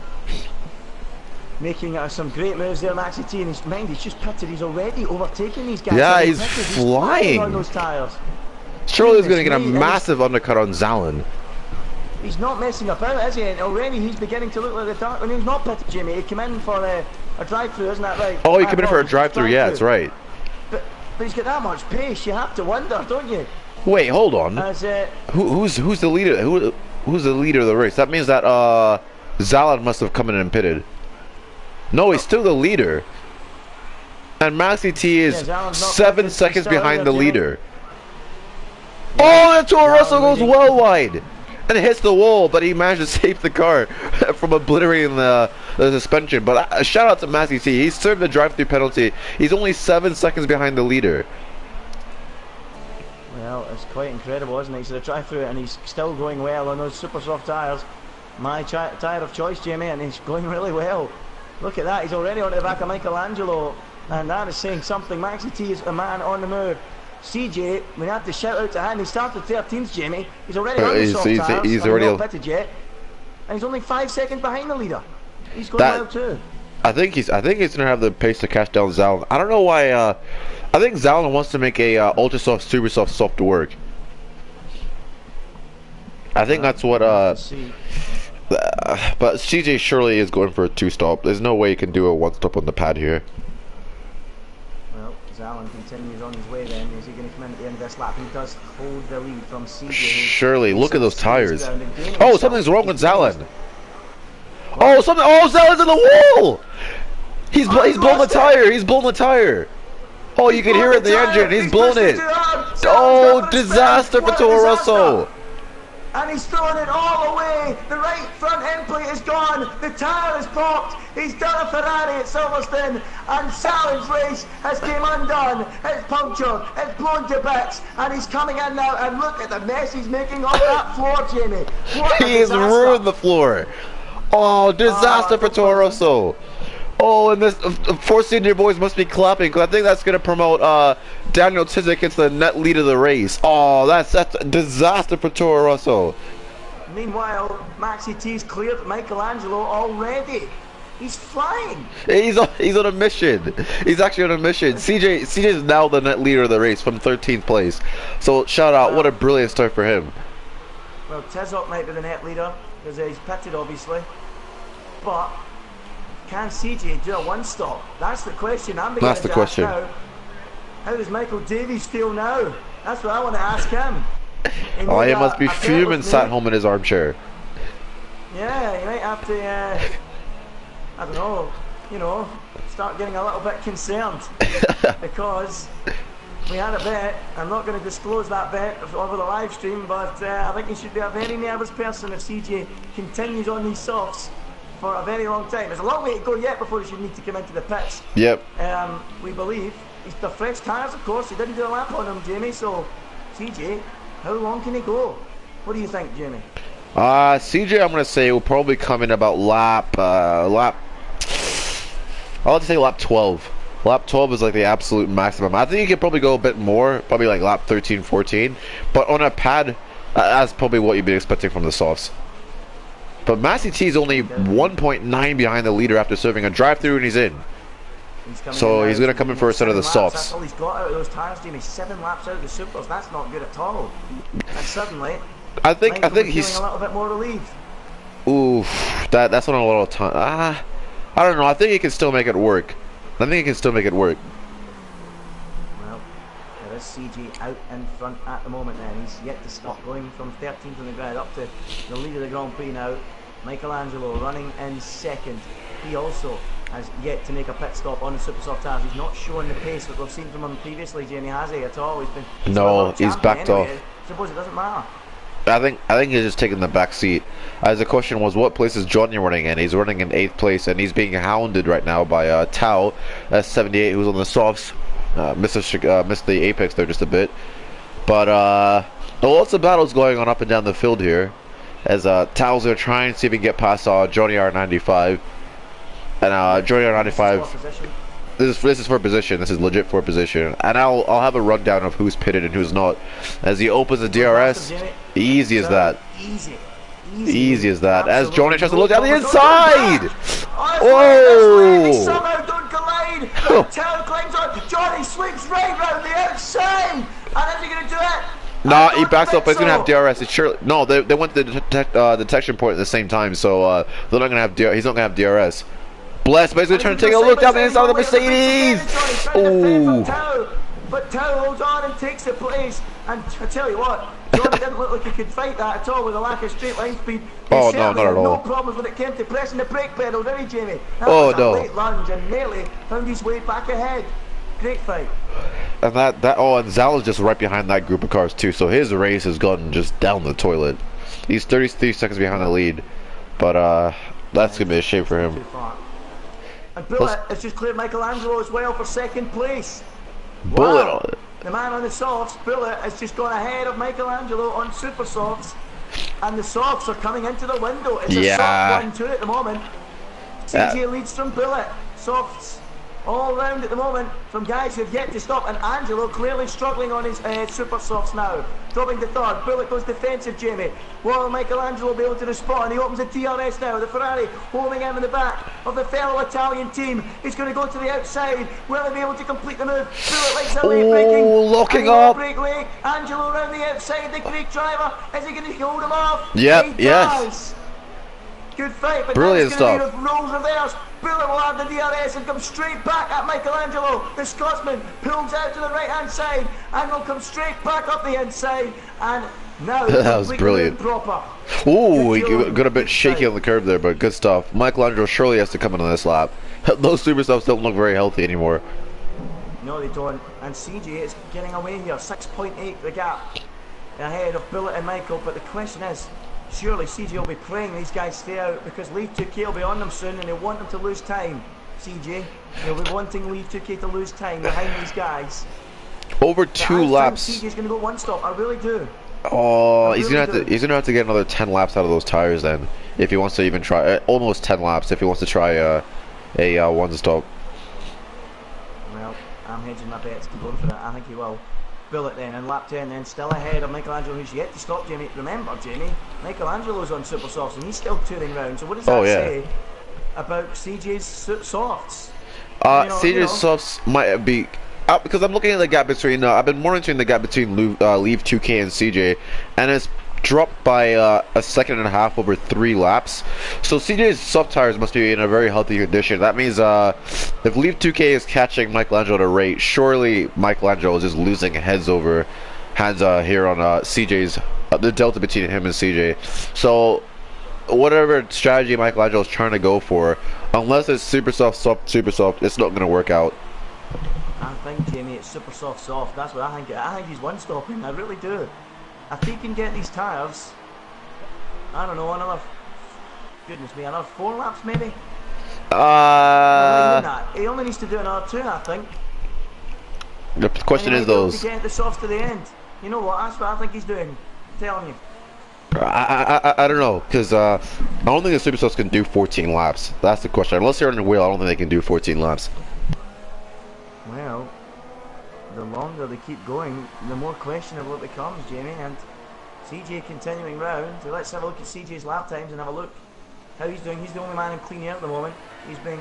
A: Making some great moves there, Maxi T, and he's just pitted. He's already overtaken these guys.
B: Yeah, he's flying
A: on those tires.
B: Surely he's going to get a massive undercut on Zalem.
A: He's not messing about, is he? And already he's beginning to look like the dark. When he's not pitted, Jimmy, he came in for a drive-through, isn't that right?
B: Oh, he came in for a drive-through. Yeah, that's right.
A: But he's got that much pace. You have to wonder, don't you?
B: Wait, hold on. Who's the leader? Who's the leader of the race? That means that Zalem must have come in and pitted. No, he's still the leader. And Maxi T is
A: Zalon's not
B: 7
A: quick. He's
B: seconds
A: still
B: behind
A: there,
B: the
A: Jimmy.
B: leader. Oh, and Toro Rosso goes
A: leading.
B: well wide. And it hits the wall, but he managed to save the car from obliterating the suspension. But shout out to Maxi T. He served the drive-through penalty. He's only 7 seconds behind the leader.
A: Well, it's quite incredible, isn't it? He's a drive-through and he's still going well on those super soft tyres. My tyre of choice, Jamie, and he's going really well. Look at that, he's already on the back of Michelangelo, and that is saying something. Maxi T is a man on the move. CJ, we have to shout out to him. He started 13th, Jamie. He's already on the soft tyres.
B: He's already
A: not pitted yet, and he's only 5 seconds behind the leader. He's going well too.
B: I think he's gonna have the pace to catch down Zalon. I don't know why. I think Zalon wants to make a ultra soft, super soft to work. I think that's what. But CJ surely is going for a 2-stop. There's no way he can do a 1-stop on the pad here.
A: Well, Zalon continues on his way then. Is he going to come in at the end of this lap? He does hold the lead from CJ.
B: Surely, look at those tires. Oh, something's wrong with Zalon. Oh, something! Oh, Zalon's in the wall. He's blown the tire. He's blown the tire. Oh, you can hear it in the engine. He's blown it. Oh, disaster for Toro Rosso.
A: And he's throwing it all away. The right front end plate is gone. The tyre is popped. He's done a Ferrari at Silverstone. And Zalon's race has came undone. It's punctured. It's blown to bits. And he's coming in now. And look at the mess he's making on that floor, Jamie.
B: He has ruined the floor. Oh, disaster for Toro Rosso. Oh, and this four senior boys must be clapping because I think that's going to promote Daniel Tizik into the net lead of the race. Oh, that's a disaster for Toro Rosso.
A: Meanwhile, Maxi T's cleared Michelangelo already. He's flying.
B: He's on a mission. He's actually on a mission. CJ is now the net leader of the race from 13th place. So shout out, what a brilliant start for him.
A: Well, Tizzok might be the net leader because he's pitted obviously, but can CJ do a 1-stop? That's the question I'm beginning to ask now. How does Michael Davies feel now? That's what I want to ask him.
B: Oh, he must be fuming sat home in his armchair.
A: Yeah, he might have to, I don't know, start getting a little bit concerned. Because we had a bet. I'm not going to disclose that bet over the live stream, but I think he should be a very nervous person if CJ continues on these softs for a very long time. There's a long way to go yet before he should need to come into the pits.
B: Yep.
A: We believe. The fresh tyres, of course. He didn't do a lap on them, Jamie. So, CJ, how long can he go? What do you think, Jamie?
B: CJ, I'm going to say will probably come in about I'll have to say lap 12. Lap 12 is like the absolute maximum. I think he could probably go a bit more, probably like lap 13, 14. But on a pad, that's probably what you'd be expecting from the softs. But Maxi T is only 1.9 behind the leader after serving a drive-through and he's in. So he's going to come in for a set of the softs.
A: That's all he's got out of those tyres, Jamie. 7 laps out of the supers. That's not good at all. And suddenly,
B: I think he's
A: feeling a little bit more relieved.
B: Ooh, that's not a lot of time. I don't know. I think he can still make it work. Well, there is CG out in front at the moment then. He's yet to stop, going from 13th on the ground up to the lead of the Grand Prix now. Michelangelo running in second. He also has yet to make a pit stop on the super soft tyres. He's not showing the pace that we've seen from him previously, Jamie, has he, at all? He's backed off. I suppose it doesn't matter. I think he's just taking the back seat. As the question was, what place is Johnny running in? He's running in 8th place, and he's being hounded right now by Tao, S78, who's on the softs. Missed the apex there just a bit. But lots of battles going on up and down the field here. As Tao's going to try and see if he can get past Johnny R95. And Johnny R95... This is for position. This is legit for position, and I'll have a rundown of who's pitted and who's not. As he opens the DRS, easy as that. Easy as that. As Johnny tries to look down the inside. Oh! They somehow don't collide. Tail climbs on. Johnny swings right round the outside. And is he going to do it? Nah, he backs up. He's gonna have DRS. It's surely no. They went to the detection point at the same time, so they're not gonna have He's not gonna have DRS. Bless, but he's going to turn and take a look down the inside of the Mercedes. Oh! But Tao holds on and takes the place. And I tell you what, Johnny didn't look like he could fight that at all with a lack of straight line speed. Oh, no, not at all. No problems when it came to pressing the brake pedal, did he, Jamie? That was a late lunge and nearly found his way back ahead.
A: Great fight.
B: And and Zal is just right behind that group of cars too, so his race has gone just down the toilet. He's 33 seconds behind the lead, but that's gonna be a shame for him.
A: And Bullet has just cleared Michelangelo as well for second place.
B: Bullet.
A: Wow. The man on the softs, Bullet, has just gone ahead of Michelangelo on super softs, and the softs are coming into the window. It's a soft 1-2 at the moment. CJ leads from Bullet. Softs all round at the moment from guys who have yet to stop, and Angelo clearly struggling on his super softs now, dropping to third. Bullet goes defensive, Jamie. Will Michelangelo be able to respond? He opens a DRS now. The Ferrari holding him in the back of the fellow Italian team. He's going to go to the outside. Will he be able to complete the move? Bullet likes a late braking.
B: Locking up.
A: Break late. Angelo around the outside. The Greek driver. Is he going to hold him off?
B: Yep.
A: Yes. Good fight, but
B: brilliant
A: now it's going
B: stuff.
A: to be roles reversed. Bullet will have the DRS and come straight back at Michelangelo. The Scotsman pulls out to the right hand side and will come straight back up the inside. And now
B: that was brilliant.
A: Proper.
B: Ooh, he got a bit shaky on the curve there, but good stuff. Michelangelo surely has to come in on this lap. Those super stuffs don't look very healthy anymore.
A: No, they don't. And CJ is getting away here. 6.8 the gap ahead of Bullet and Michael. But the question is, surely CJ will be praying these guys stay out, because Leave 2K will be on them soon and he'll want them to lose time. CJ, he'll be wanting Leave 2K to lose time behind these guys.
B: Over 2 laps.
A: CJ's going to go one stop, I really do.
B: Oh, he's gonna have to get another 10 laps out of those tires then, if he wants to even try. Almost 10 laps if he wants to try a one stop.
A: Well, I'm hedging my bets to go for that. I think he will. Bullet then, and lap 10 then, still ahead of Michelangelo, who's yet to stop Jamie. Remember, Jamie, Michelangelo's on super softs and he's still touring round. So what does that say about CJ's softs?
B: CJ's softs might be because I'm looking at the gap between. I've been monitoring the gap between Leave 2K and CJ, and it's dropped by a second and a half over 3 laps. So CJ's soft tires must be in a very healthy condition. That means if Leave 2K is catching Michelangelo at a rate, surely Michelangelo is just losing hands here on CJ's the delta between him and CJ. So whatever strategy Michelangelo is trying to go for, unless it's super soft, it's not going to work out.
A: I think, Jamie, it's super soft. That's what I think. I think he's one stopping. I really do. If he can get these tyres, I don't know, another 4 laps maybe? He only needs to do another 2, I think.
B: The question is those.
A: To get the softs to the end. You know what? That's what I think he's doing. I'm telling you.
B: I don't know, because I don't think the super softs can do 14 laps. That's the question. Unless they're on the wheel, I don't think they can do 14 laps.
A: Well, the longer they keep going, the more questionable it becomes, Jamie. And CJ continuing round. So let's have a look at CJ's lap times and have a look how he's doing. He's the only man in clean air at the moment. He's been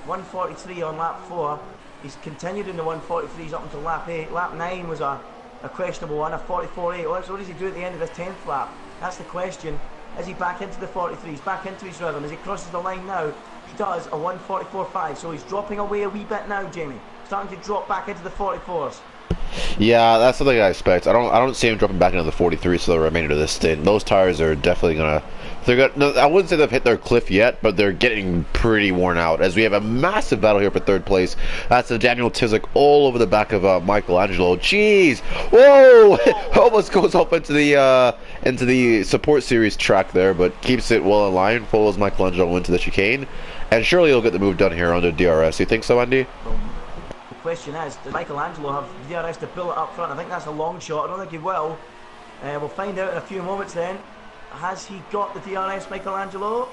A: 143 on lap 4. He's continued in the 143s up until lap 8. Lap 9 was a questionable one, a 44.8. So what does he do at the end of his 10th lap? That's the question. Is he back into the 43s, back into his rhythm? As he crosses the line now, he does a 144.5. So he's dropping away a wee bit now, Jamie. Starting to drop back into the 44s.
B: Yeah, that's something I expect. I don't see him dropping back into the 43s for the remainder of this stint. Those tires are definitely gonna. I wouldn't say they've hit their cliff yet, but they're getting pretty worn out. As we have a massive battle here for 3rd place. That's a Daniel Tizik all over the back of Michelangelo. Jeez, whoa! Almost goes up into the support series track there, but keeps it well in line. Follows Michelangelo into the chicane, and surely he'll get the move done here under DRS. You think so, Andy?
A: The question is, does Michelangelo have DRS to Bullet up front? I think that's a long shot. I don't think he will. We'll find out in a few moments then. Has he got the DRS, Michelangelo?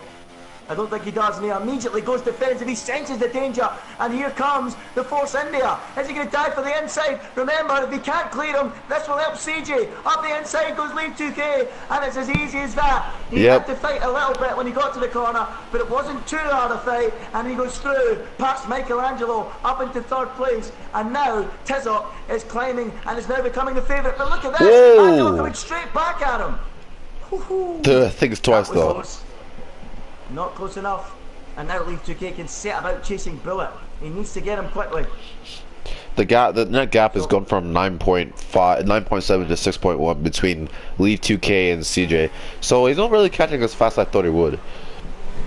A: I don't think he does, and he immediately goes defensive. He senses the danger, and here comes the Force India. Is he going to dive for the inside? Remember, if he can't clear him, this will help CJ. Up the inside goes Leave 2K, and it's as easy as that. He had to fight a little bit when he got to the corner, but it wasn't too hard a fight, and he goes through past Michelangelo up into 3rd place, and now Tizoc is climbing and is now becoming the favourite. But look at this, Angelo coming straight back at him.
B: I think it's twice though.
A: Close. Not close enough, and now Leave 2K can set about chasing Bullet. He needs to get him quickly.
B: The net gap has gone from 9.7 to 6.1 between Leave 2K and CJ. So he's not really catching as fast as I thought he would.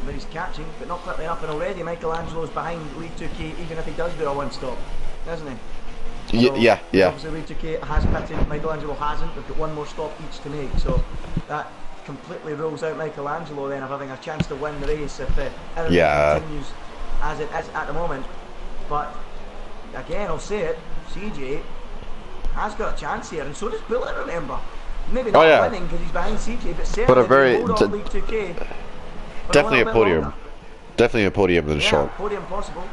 A: But he's catching, but not quickly enough. And already Michelangelo's behind Leave 2K, even if he does do a one stop, doesn't he?
B: Yeah.
A: Obviously, League 2K has pitted, Michelangelo hasn't. They've got one more stop each to make, so that completely rules out Michelangelo then of having a chance to win the race if everything continues as it is at the moment. But again, I'll say it, CJ has got a chance here, and so does Bullet, remember. Maybe not winning because he's behind CJ, but certainly
B: a very
A: League 2K.
B: Definitely a podium. Definitely a podium than short.
A: Podium possible.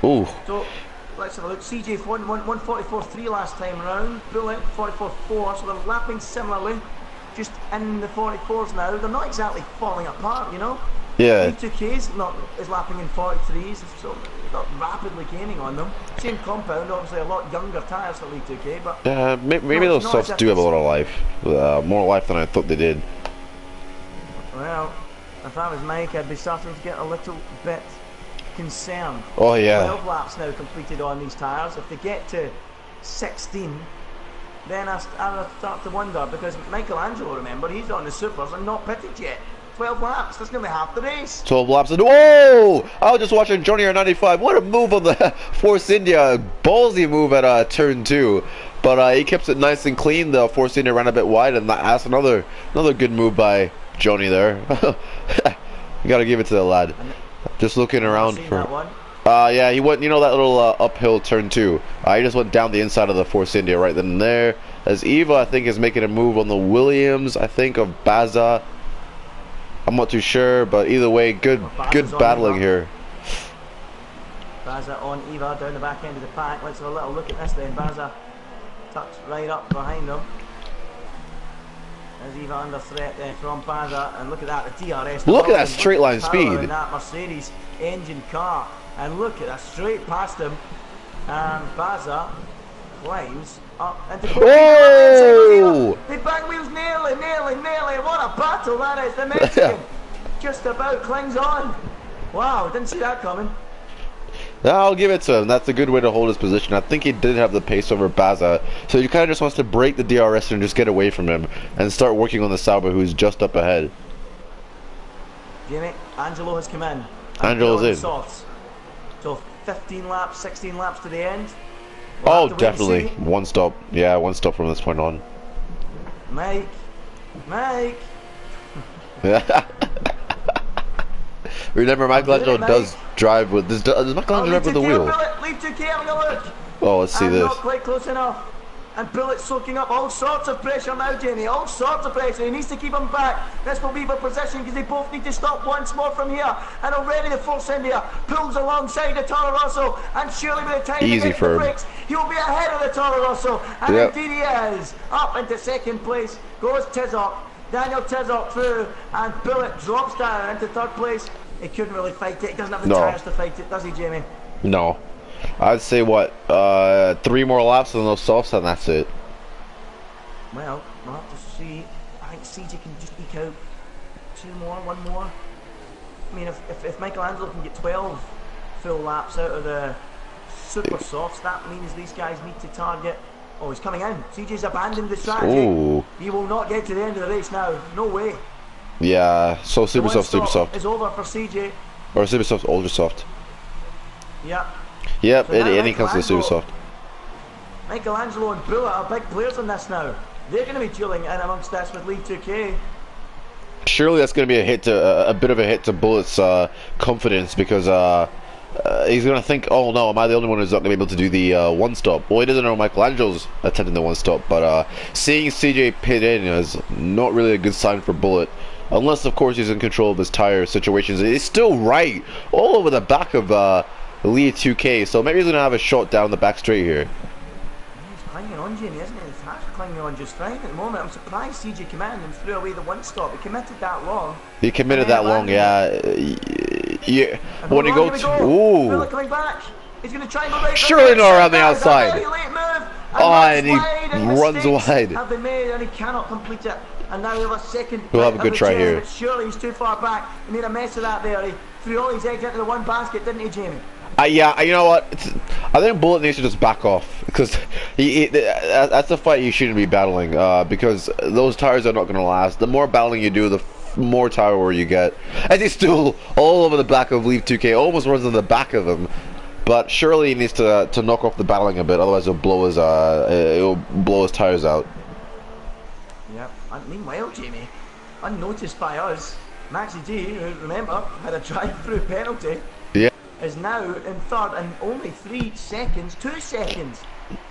B: Ooh.
A: So let's have a look. CJ won 144.3 last time round. Bullet 44.4, so they're lapping similarly. Just in the 44s now. They're not exactly falling apart, you know.
B: Yeah.
A: League 2K is lapping in 43s, so not rapidly gaining on them. Same compound, obviously a lot younger tyres for League 2K, but
B: maybe those softs do have a lot of life, more life than I thought they did.
A: Well, if I was Mike, I'd be starting to get a little bit concerned.
B: Oh yeah.
A: 12 laps now completed on these tyres. If they get to 16, then I start to wonder, because Michelangelo, remember, he's on the supers and not pitted yet. 12 laps, that's nearly half the race.
B: 12 laps and whoa! I was just watching Johnny R95. What a move on the Force India, ballsy move at turn 2. But he keeps it nice and clean. The Force India ran a bit wide, and that's another good move by Johnny there. You gotta give it to the lad. Just looking around for. Yeah, he went. You know that little uphill turn 2. He just went down the inside of the Force India right then and there. As Eva, I think, is making a move on the Williams. I think of Baza. I'm not too sure, but either way, good battling here.
A: Baza on Eva down the back end of the pack. Let's have a little look at this then. Baza tucked right up behind them. As Eva under threat then from Baza, and look at that, the DRS.
B: Look at that straight line speed.
A: In that Mercedes engine car, and look at that, straight past him, and Baza climbs up into the the back wheels nearly, what a battle that is. The Mexican just about clings on. Wow, didn't see that coming.
B: I'll give it to him. That's a good way to hold his position. I think he did have the pace over Baza, so he kind of just wants to break the DRS and just get away from him and start working on the Sauber, who's just up ahead.
A: Jamie, Angelo has come in.
B: Angelo's in.
A: Softs. So 15 laps, 16 laps to the end.
B: Oh, definitely. One stop. Yeah, one stop from this point on.
A: Mike.
B: Remember, Michelangelo does drive with this. Does Michelangelo drive with the wheel?
A: Leave 2K, having a look.
B: Oh, let's see this.
A: Not quite close enough. And Bullet soaking up all sorts of pressure now, Jamie. All sorts of pressure. He needs to keep him back. This will be for position because they both need to stop once more from here. And already the Force India pulls alongside the Toro Rosso. And surely by the time he gets the brakes, he'll be ahead of the Toro Rosso. And indeed he is. Up into second place goes Tizoc. Daniel Tizoc through. And Bullet drops down into third place. He couldn't really fight it. He doesn't have the tyres to fight it, does he, Jamie?
B: No. I'd say what, 3 more laps on those softs and that's it.
A: Well, we'll have to see. I think CJ can just eke out 2 more, 1 more. I mean, if Michelangelo can get 12 full laps out of the super softs, that means these guys need to target. Oh, he's coming in. CJ's abandoned the strategy.
B: Ooh.
A: He will not get to the end of the race now. No way.
B: Yeah, so super soft.
A: It's over for CJ.
B: Or super soft, ultra soft.
A: Yep.
B: Yep, so any comes to the super soft.
A: Michelangelo and Bullet are big players in this now. They're going to be dueling in amongst this with League 2K.
B: Surely that's going to be a bit of a hit to Bullet's confidence, because he's going to think, oh no, am I the only one who's not going to be able to do the one stop? Well, he doesn't know Michelangelo's attempting the one stop, but seeing CJ pit in is not really a good sign for Bullet. Unless, of course, he's in control of his tire situations. He's still right all over the back of League 2K, so maybe he's going to have a shot down the back straight here.
A: He's clinging on, Jamie, isn't he? His hat's clinging on just fine at the moment. I'm surprised CJ came in and threw away the one stop. He committed that long.
B: He committed that long, yeah. Yeah. When he goes, ooh.
A: Bullet coming back. He's going to try and go right.
B: Surely not around the outside.
A: And
B: he runs wide.
A: Have been made, and he cannot complete it. And now we have a second.
B: We'll have a good try here.
A: But surely he's too far back. He made a mess of that there. He threw all his eggs into the one basket, didn't he, Jamie?
B: Yeah, you know what? I think Bullet needs to just back off, because that's a fight you shouldn't be battling, because those tires are not going to last. The more battling you do, the more tire wear you get. And he's still all over the back of League 2K, almost runs on the back of him. But surely he needs to knock off the battling a bit, otherwise it'll blow his tires out.
A: Yep. And meanwhile, Jamie, unnoticed by us, Maxi T, who remember had a drive-through penalty,
B: Yeah.
A: is now in third and only 2 seconds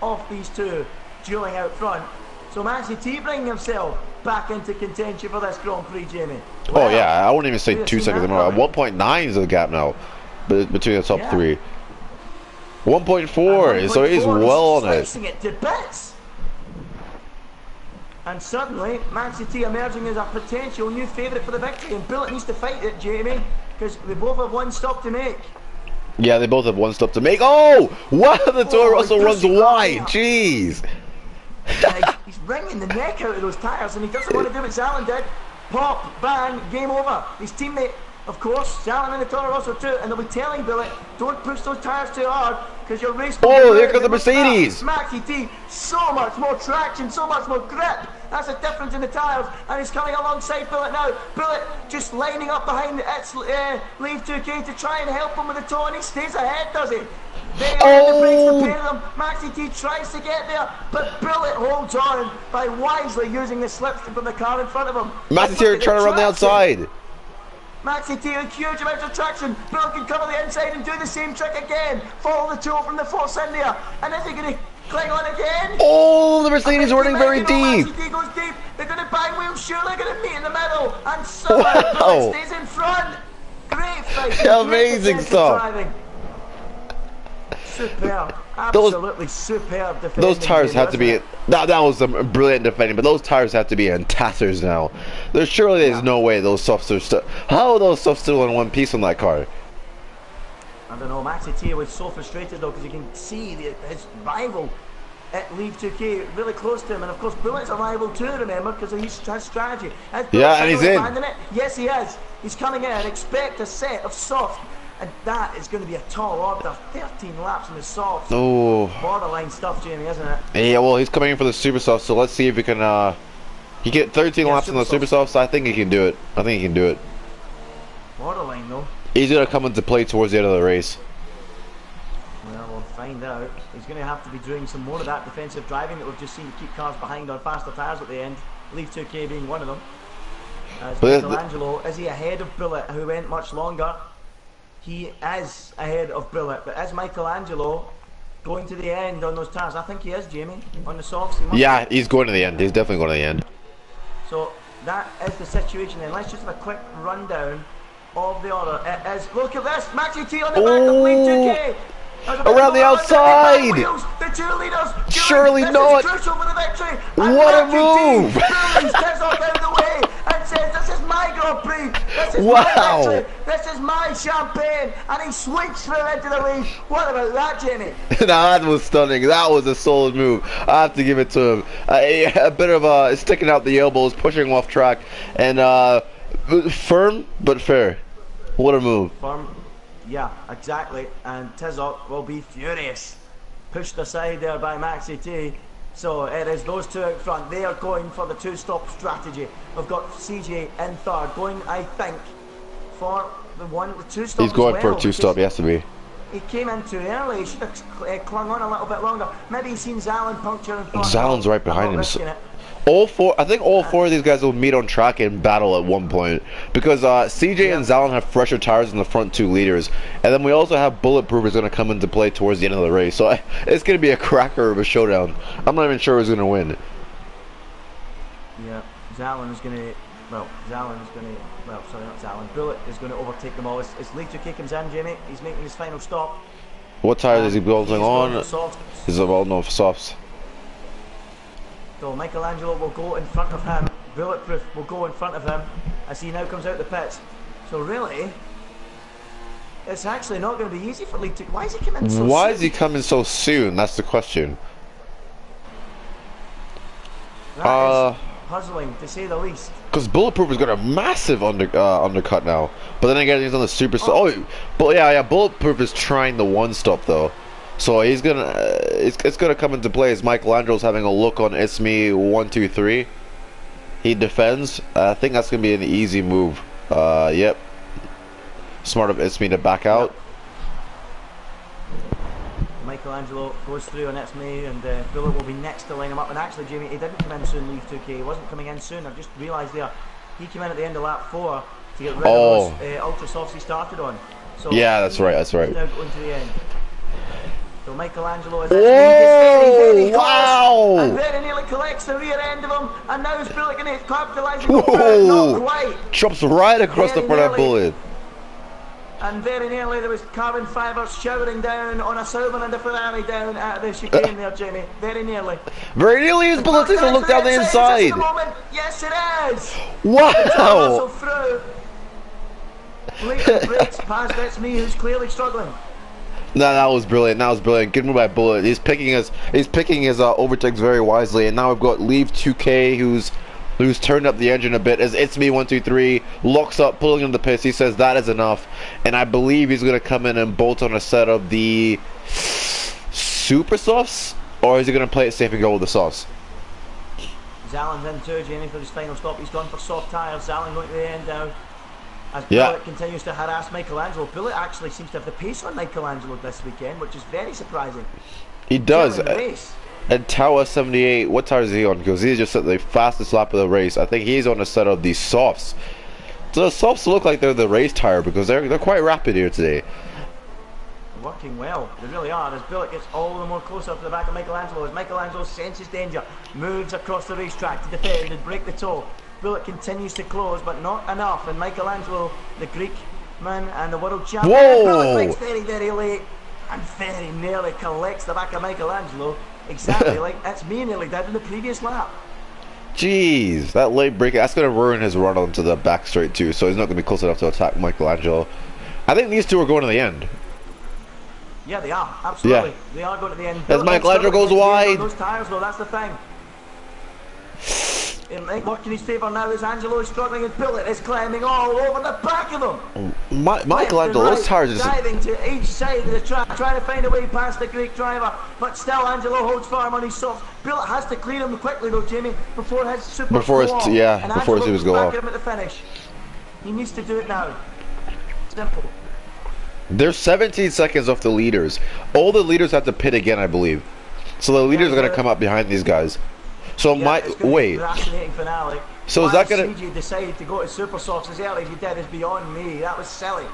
A: off these two dueling out front. So Maxi T bringing himself back into contention for this Grand Prix, Jamie.
B: Well, oh yeah, I wouldn't even say 2 seconds anymore.
A: 1.9
B: is the gap now between the top three. 1.4, so he's well on it.
A: Slicing it to bits. And suddenly, Maxi T emerging as a potential new favourite for the victory, and Bullet needs to fight it, Jamie, because they both have one stop to make.
B: Yeah, they both have one stop to make. Oh! Wow, the Toro Rosso runs wide. Jeez.
A: He's wringing the neck out of those tyres, and he doesn't want to do what Zalin did. Pop, bang, game over. His teammate, of course, Zalin in the Toro Rosso too, and they'll be telling Bullet, don't push those tyres too hard, because your race will
B: Oh, there comes the Mercedes.
A: Maxi T, so much more traction, so much more grip. That's a difference in the tyres, and he's coming alongside Bullet now. Bullet just lining up behind Leave 2K to try and help him with the toe, and he stays ahead, does he? They are the brakes to pair them. Maxi T tries to get there, but Bullet holds on by wisely using the slipstream from the car in front of him.
B: Maxi T trying to run the outside.
A: Maxi T with huge amounts of traction. Bullet can cover the inside and do the same trick again. Follow the tool from the force in there. And is he going to cling on again?
B: Oh, the Mercedes running very deep.
A: Maxi T goes deep. They're going to bang wheels. Surely going to meet in the middle. And somehow Bullet stays in front. Great fight.
B: Amazing stuff.
A: Driving. Superb, absolutely superb defending.
B: Those tires have to be. That was some brilliant defending, but those tires have to be in tatters now. There's no way those softs are still. How are those softs still in one piece on that car?
A: I don't know. Maxi T was so frustrated though, because you can see his rival at Leave 2K really close to him, and of course Bullet's a rival too. Remember, because of his strategy.
B: Yeah, and he's in.
A: Yes, he is. He's coming in. Expect a set of soft. And that is going to be a tall order. 13 laps in the softs.
B: Oh.
A: Borderline stuff, Jamie, isn't it?
B: Yeah, well, he's coming in for the super soft, so let's see if he can. He get 13 laps in the super softs. I think he can do it.
A: Borderline though.
B: He's gonna come into play towards the end of the race.
A: Well, we'll find out. He's going to have to be doing some more of that defensive driving that we've just seen to keep cars behind on faster tyres at the end. Leave 2K being one of them. As Michelangelo, is he ahead of Bullet, who went much longer? He is ahead of Bullet, but is Michelangelo going to the end on those tyres? I think he is, Jamie, on the softs.
B: Yeah, he's going to the end. He's definitely going to the end.
A: So that is the situation then. Let's just have a quick rundown of the order. It is, look at this, Maxi T on the back of Leave 2K.
B: Around the outside!
A: The two leaders!
B: Surely not!
A: This is crucial for the victory!
B: What a move!
A: Bullies gets off out of the way and says, this is my Grand Prix! This is
B: my
A: victory! This is my champagne! And he swings through into the lead! What about that, Jamie?
B: That was stunning. That was a solid move. I have to give it to him. A bit of sticking out the elbows, pushing off track, and firm but fair. What a move.
A: Firm. Yeah, exactly, and Tizok will be furious. Pushed aside there by Maxi T. So it is those two out front. They are going for the two-stop strategy. We've got CJ in third, going, I think, for the two-stop.
B: He's going for a two-stop, he has to be.
A: He came in too early. He should have clung on a little bit longer. Maybe he's seen Zalin puncture in front.
B: Zalin's right behind him. So I think all four of these guys will meet on track and battle at one point, because CJ and Zalin have fresher tires than the front two leaders, and then we also have Bulletproof is going to come into play towards the end of the race. So it's going to be a cracker of a showdown. I'm not even sure who's going to win.
A: Yeah, Zalin is going to. Well, sorry, not Zalin. Bullet is going to overtake them all. As Leave 2K comes in, Jamie, he's making his final stop.
B: What tires is he building on? He's well known for softs.
A: So Michelangelo will go in front of him. Bulletproof will go in front of him as he now comes out the pits. So really, it's actually not going to be easy for League 2. Why is he coming so soon?
B: Why is he coming so soon? That's the question.
A: That is puzzling, to say the least.
B: Because Bulletproof has got a massive undercut now. But then again, he's on the super stop. But yeah, Bulletproof is trying the one stop though. So he's gonna, it's gonna come into play as Michelangelo's having a look on Ismi 1, 2, 3. He defends. I think that's gonna be an easy move. Yep. Smart of Ismi to back out.
A: Michelangelo goes through, and it's me, and Bullet will be next to line him up. And actually, Jamie, he didn't come in soon, leave 2K. He wasn't coming in soon. I've just realised there. He came in at the end of lap 4 to get rid of those ultra softs he started on. So
B: yeah, that's right. That's right.
A: Now going to the end. So Michelangelo is very close,
B: wow!
A: and very nearly collects the rear end of him, and now is Bullet going to capitalise and go for it? Not quite.
B: Chops right across the front of Bullet.
A: And very nearly there was carbon fibres showering down on a Sauber and a Ferrari down at the chicane there, Jamie. Very nearly.
B: Very nearly his Bullet takes a look down the inside.
A: Yes, it is.
B: Wow!
A: Through. Blatant breaks past That's Me, who's clearly struggling.
B: No, that was brilliant. That was brilliant. Good move by Bullet. He's picking his overtakes very wisely, and now we've got Leave 2K, who's turned up the engine a bit. As It's Me 123 locks up, pulling in the pits. He says that is enough, and I believe he's gonna come in and bolt on a set of the super softs, or is he gonna play it safe and go with the softs?
A: Zallen's in too, Jamie, for his final stop. He's gone for soft tyres. Zallen going to the end now. As Bullet continues to harass Michelangelo. Bullet actually seems to have the pace on Michelangelo this weekend, which is very surprising.
B: He does. And Tower 78, what tire is he on? Because he's just at the fastest lap of the race. I think he's on a set of these softs. So the softs look like they're the race tire because they're quite rapid here today.
A: Working well, they really are. As Bullet gets all the more closer up to the back of Michelangelo, as Michelangelo senses danger, moves across the racetrack to defend and break the toe. Bullet continues to close, but not enough. And Michelangelo, the Greek man and the world champion, Bullet breaks very, very late and very nearly collects the back of Michelangelo, exactly like It's Me nearly did in the previous lap.
B: Jeez, that late break, that's going to ruin his run onto the back straight too, so he's not going to be close enough to attack Michelangelo. I think these two are going to the end.
A: Yeah, they are, absolutely.
B: Yeah.
A: They are going to the end.
B: As Michelangelo goes wide.
A: Those tyres though, that's the thing. It might work in his favour now as Angelo is struggling, and Bullet is climbing all over the back of him.
B: Michelangelo, those tires are just
A: diving to each side of the track, trying to find a way past the Greek driver, but still Angelo holds firm on his softs. Bullet has to clear him quickly though, Jamie, before his super
B: before his supers go off.
A: Him at the finish. He needs to do it now. Simple.
B: They're 17 seconds off the leaders. All the leaders have to pit again, I believe. So the leaders are going to come up behind these guys. So wait.
A: Finale.
B: So is that gonna?
A: CJ decided to go to super softs as early as he did is beyond me. That was silly.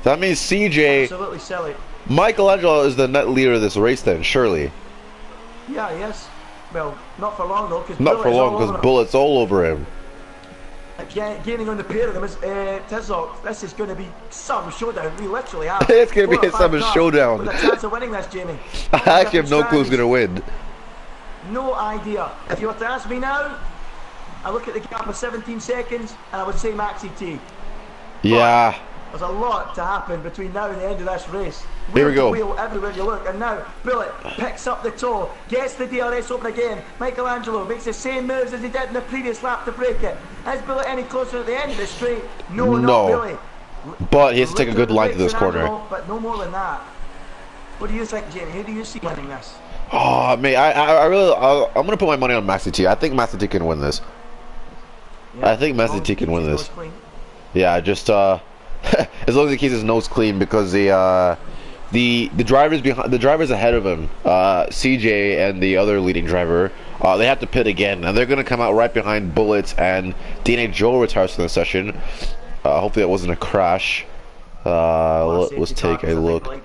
B: That means CJ.
A: Absolutely silly.
B: Michelangelo is the net leader of this race, then surely.
A: Yeah, yes. Well, not for long though, because
B: Bullet's all over him.
A: Gaining on the pair of them is Tizoc. This is going to be some showdown. We literally have.
B: It's going to be some showdown.
A: With a chance of winning this, Jamie.
B: I actually have no clue who's going to win.
A: No idea. If you were to ask me now, I look at the gap of 17 seconds and I would say Maxi T.
B: Yeah.
A: But there's a lot to happen between now and the end of this race.
B: Here we go.
A: Wheel everywhere you look, and now Bullet picks up the toe, gets the DRS open again. Michelangelo makes the same moves as he did in the previous lap to break it. Is Bullet any closer at the end of the straight? No, not really.
B: But he has to take a good line to this corner.
A: But no more than that. What do you think, Jamie? Who do you see winning this?
B: Oh, mate, I'm gonna put my money on Maxi T. I think Maxi T can win this. Yeah, I think Maxi T can win this. Yeah, just as long as he keeps his nose clean, because the drivers ahead of him, CJ and the other leading driver, they have to pit again, and they're gonna come out right behind Bullets, and DNA Joe retires from the session. Hopefully that wasn't a crash. Let's take a look.
A: Oh,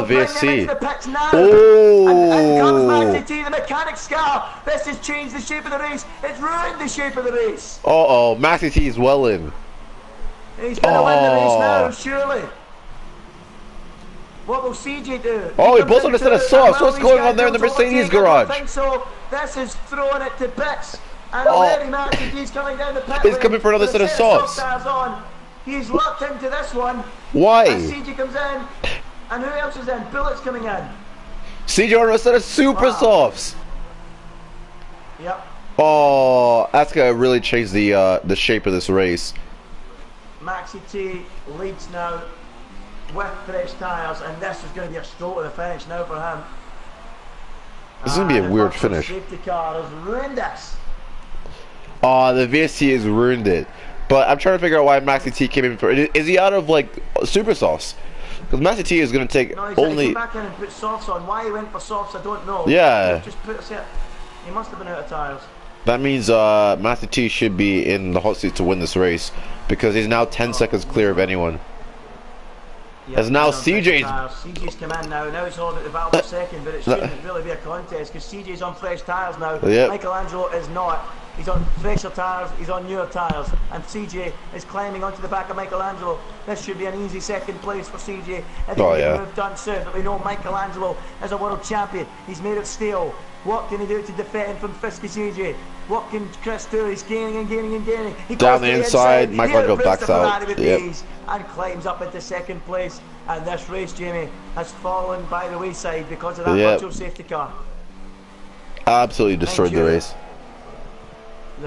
B: the VSC.
A: The mechanic's car. This has changed the shape of the race. It's ruined the shape of the race.
B: Uh-oh, Maxi T is well in.
A: He's going to win the race now, surely. What will CJ do?
B: Oh, he bolts on the set of softs. What's going on there in the Mercedes garage?
A: I think so. This is throwing it to bits. And already Maxi T's coming down the pit.
B: He's coming for another set of softs.
A: He's locked into this one.
B: Why?
A: As CJ comes in, and who else is in? Bullet's coming in.
B: CJ on a set of super softs.
A: Yep.
B: Oh, that's gonna really change the shape of this race.
A: Maxi T leads now with fresh tyres, and this is going to be a stroke to the finish now for him.
B: This is gonna be a weird finish.
A: Safety car has ruined this.
B: Oh, the VSC has ruined it. But I'm trying to figure out why Maxi T came in for. Is he out of like super sauce? Because Master T is going to take
A: No, he's
B: only.
A: back in and put softs on. Why he went for softs, I don't know.
B: Yeah.
A: Just put a set. He must have been out of tyres.
B: That means Master T should be in the hot seat to win this race because he's now 10 seconds clear of anyone.
A: Yeah,
B: As now CJ's
A: come in now. Now he's holding the battle for second, but it shouldn't really be a contest because CJ's on fresh tyres now.
B: Yep.
A: Michelangelo is not. He's on fresher tyres, he's on newer tyres, and CJ is climbing onto the back of Michelangelo. This should be an easy second place for CJ. I think the move done soon, but we know Michelangelo is a world champion. He's made of steel. What can he do to defend from Fisky CJ? What can Chris do? He's gaining and gaining and gaining. He
B: down the inside, Michelangelo backs out.
A: Yep. And climbs up into second place. And this race, Jamie, has fallen by the wayside because of that virtual safety car.
B: Absolutely destroyed the race.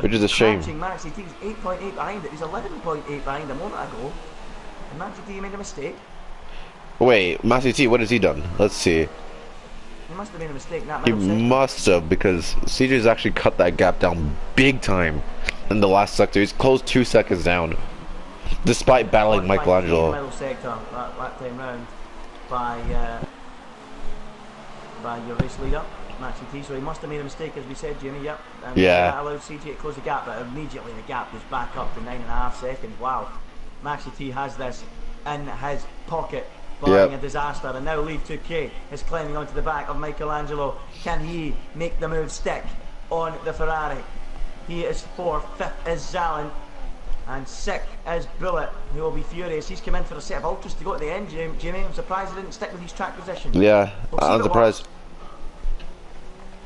B: Which is a shame.
A: Maxi T was 8.8 behind it. He's 11.8 behind a moment ago. And Maxi T made a mistake.
B: Wait, Maxi T, what has he done? Let's see.
A: He must have made a mistake in that
B: He must have, because CJ's actually cut that gap down big time in the last sector. He's closed 2 seconds down, despite battling Michelangelo.
A: Middle sector that time round by your race leader, Maxi T. So he must have made a mistake, as we said, Jimmy. Yep. And that allowed CJ to close the gap, but immediately the gap was back up to 9.5 seconds. Wow. Maxi T has this in his pocket. Barring a disaster, and now Leave 2K is climbing onto the back of Michelangelo. Can he make the move stick on the Ferrari? He is 4th, 5th is Zalin, and 6th is Bullet, who will be furious. He's come in for a set of ultras to go to the end, Jimmy. I'm surprised he didn't stick with his track position.
B: Yeah, I'm surprised.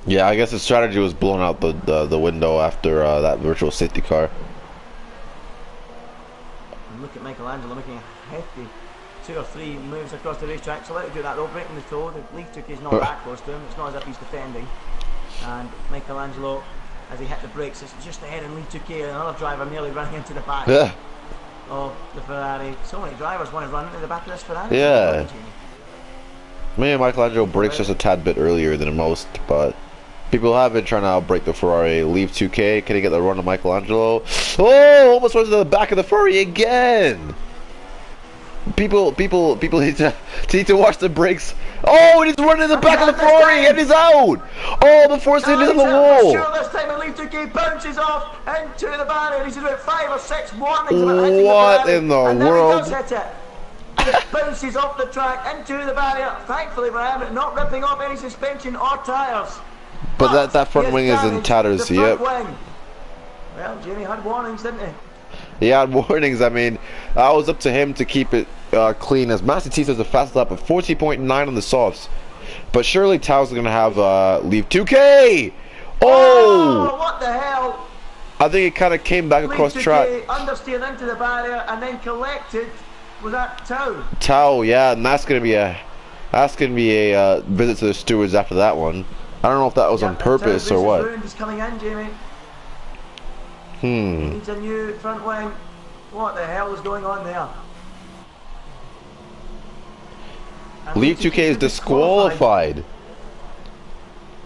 B: Yeah, I guess the strategy was blown out the window after that virtual safety car.
A: And look at Michelangelo making a hefty 2 or 3 moves across the racetrack. So let him do that though, breaking the toe. The Leaf 2K is not that close to him. It's not as if he's defending. And Michelangelo, as he hit the brakes, is just ahead in Leaf 2K, and another driver nearly running into the back of the Ferrari. So many drivers want to run into the back of this Ferrari.
B: Yeah. Me and Michelangelo brakes just a tad bit earlier than most, but people have been trying to outbrake the Ferrari. Leave 2K. Can he get the run of Michelangelo? Oh, almost runs to the back of the Ferrari again. People need to watch the brakes. Oh, he's running in the back of the Ferrari and he's out. Oh, before it's hitting the wall.
A: Sure, this time Leave 2K bounces off into the barrier. He's about 5 or 6 warnings about hitting
B: what
A: the
B: in the
A: and
B: world?
A: Then he does hit it. He bounces off the track into the barrier. Thankfully for him, not ripping off any suspension or tyres.
B: But that front wing is in tatters. Yep.
A: Well, Jamie had warnings, didn't he?
B: He had warnings. I mean, I was up to him to keep it clean, as Master T says the fastest lap of 40.9 on the softs. But surely Tao's going to have Leave 2K. Oh!
A: What the hell?
B: I think it kind of came back across track.
A: Understeered into the barrier and then collected. Was that Tao?
B: Tao, yeah, and that's going to be a visit to the stewards after that one. I don't know if that was on purpose or what.
A: He's coming in, Jamie. He needs a new front wing. What the hell is going on there?
B: Leave 2K is disqualified.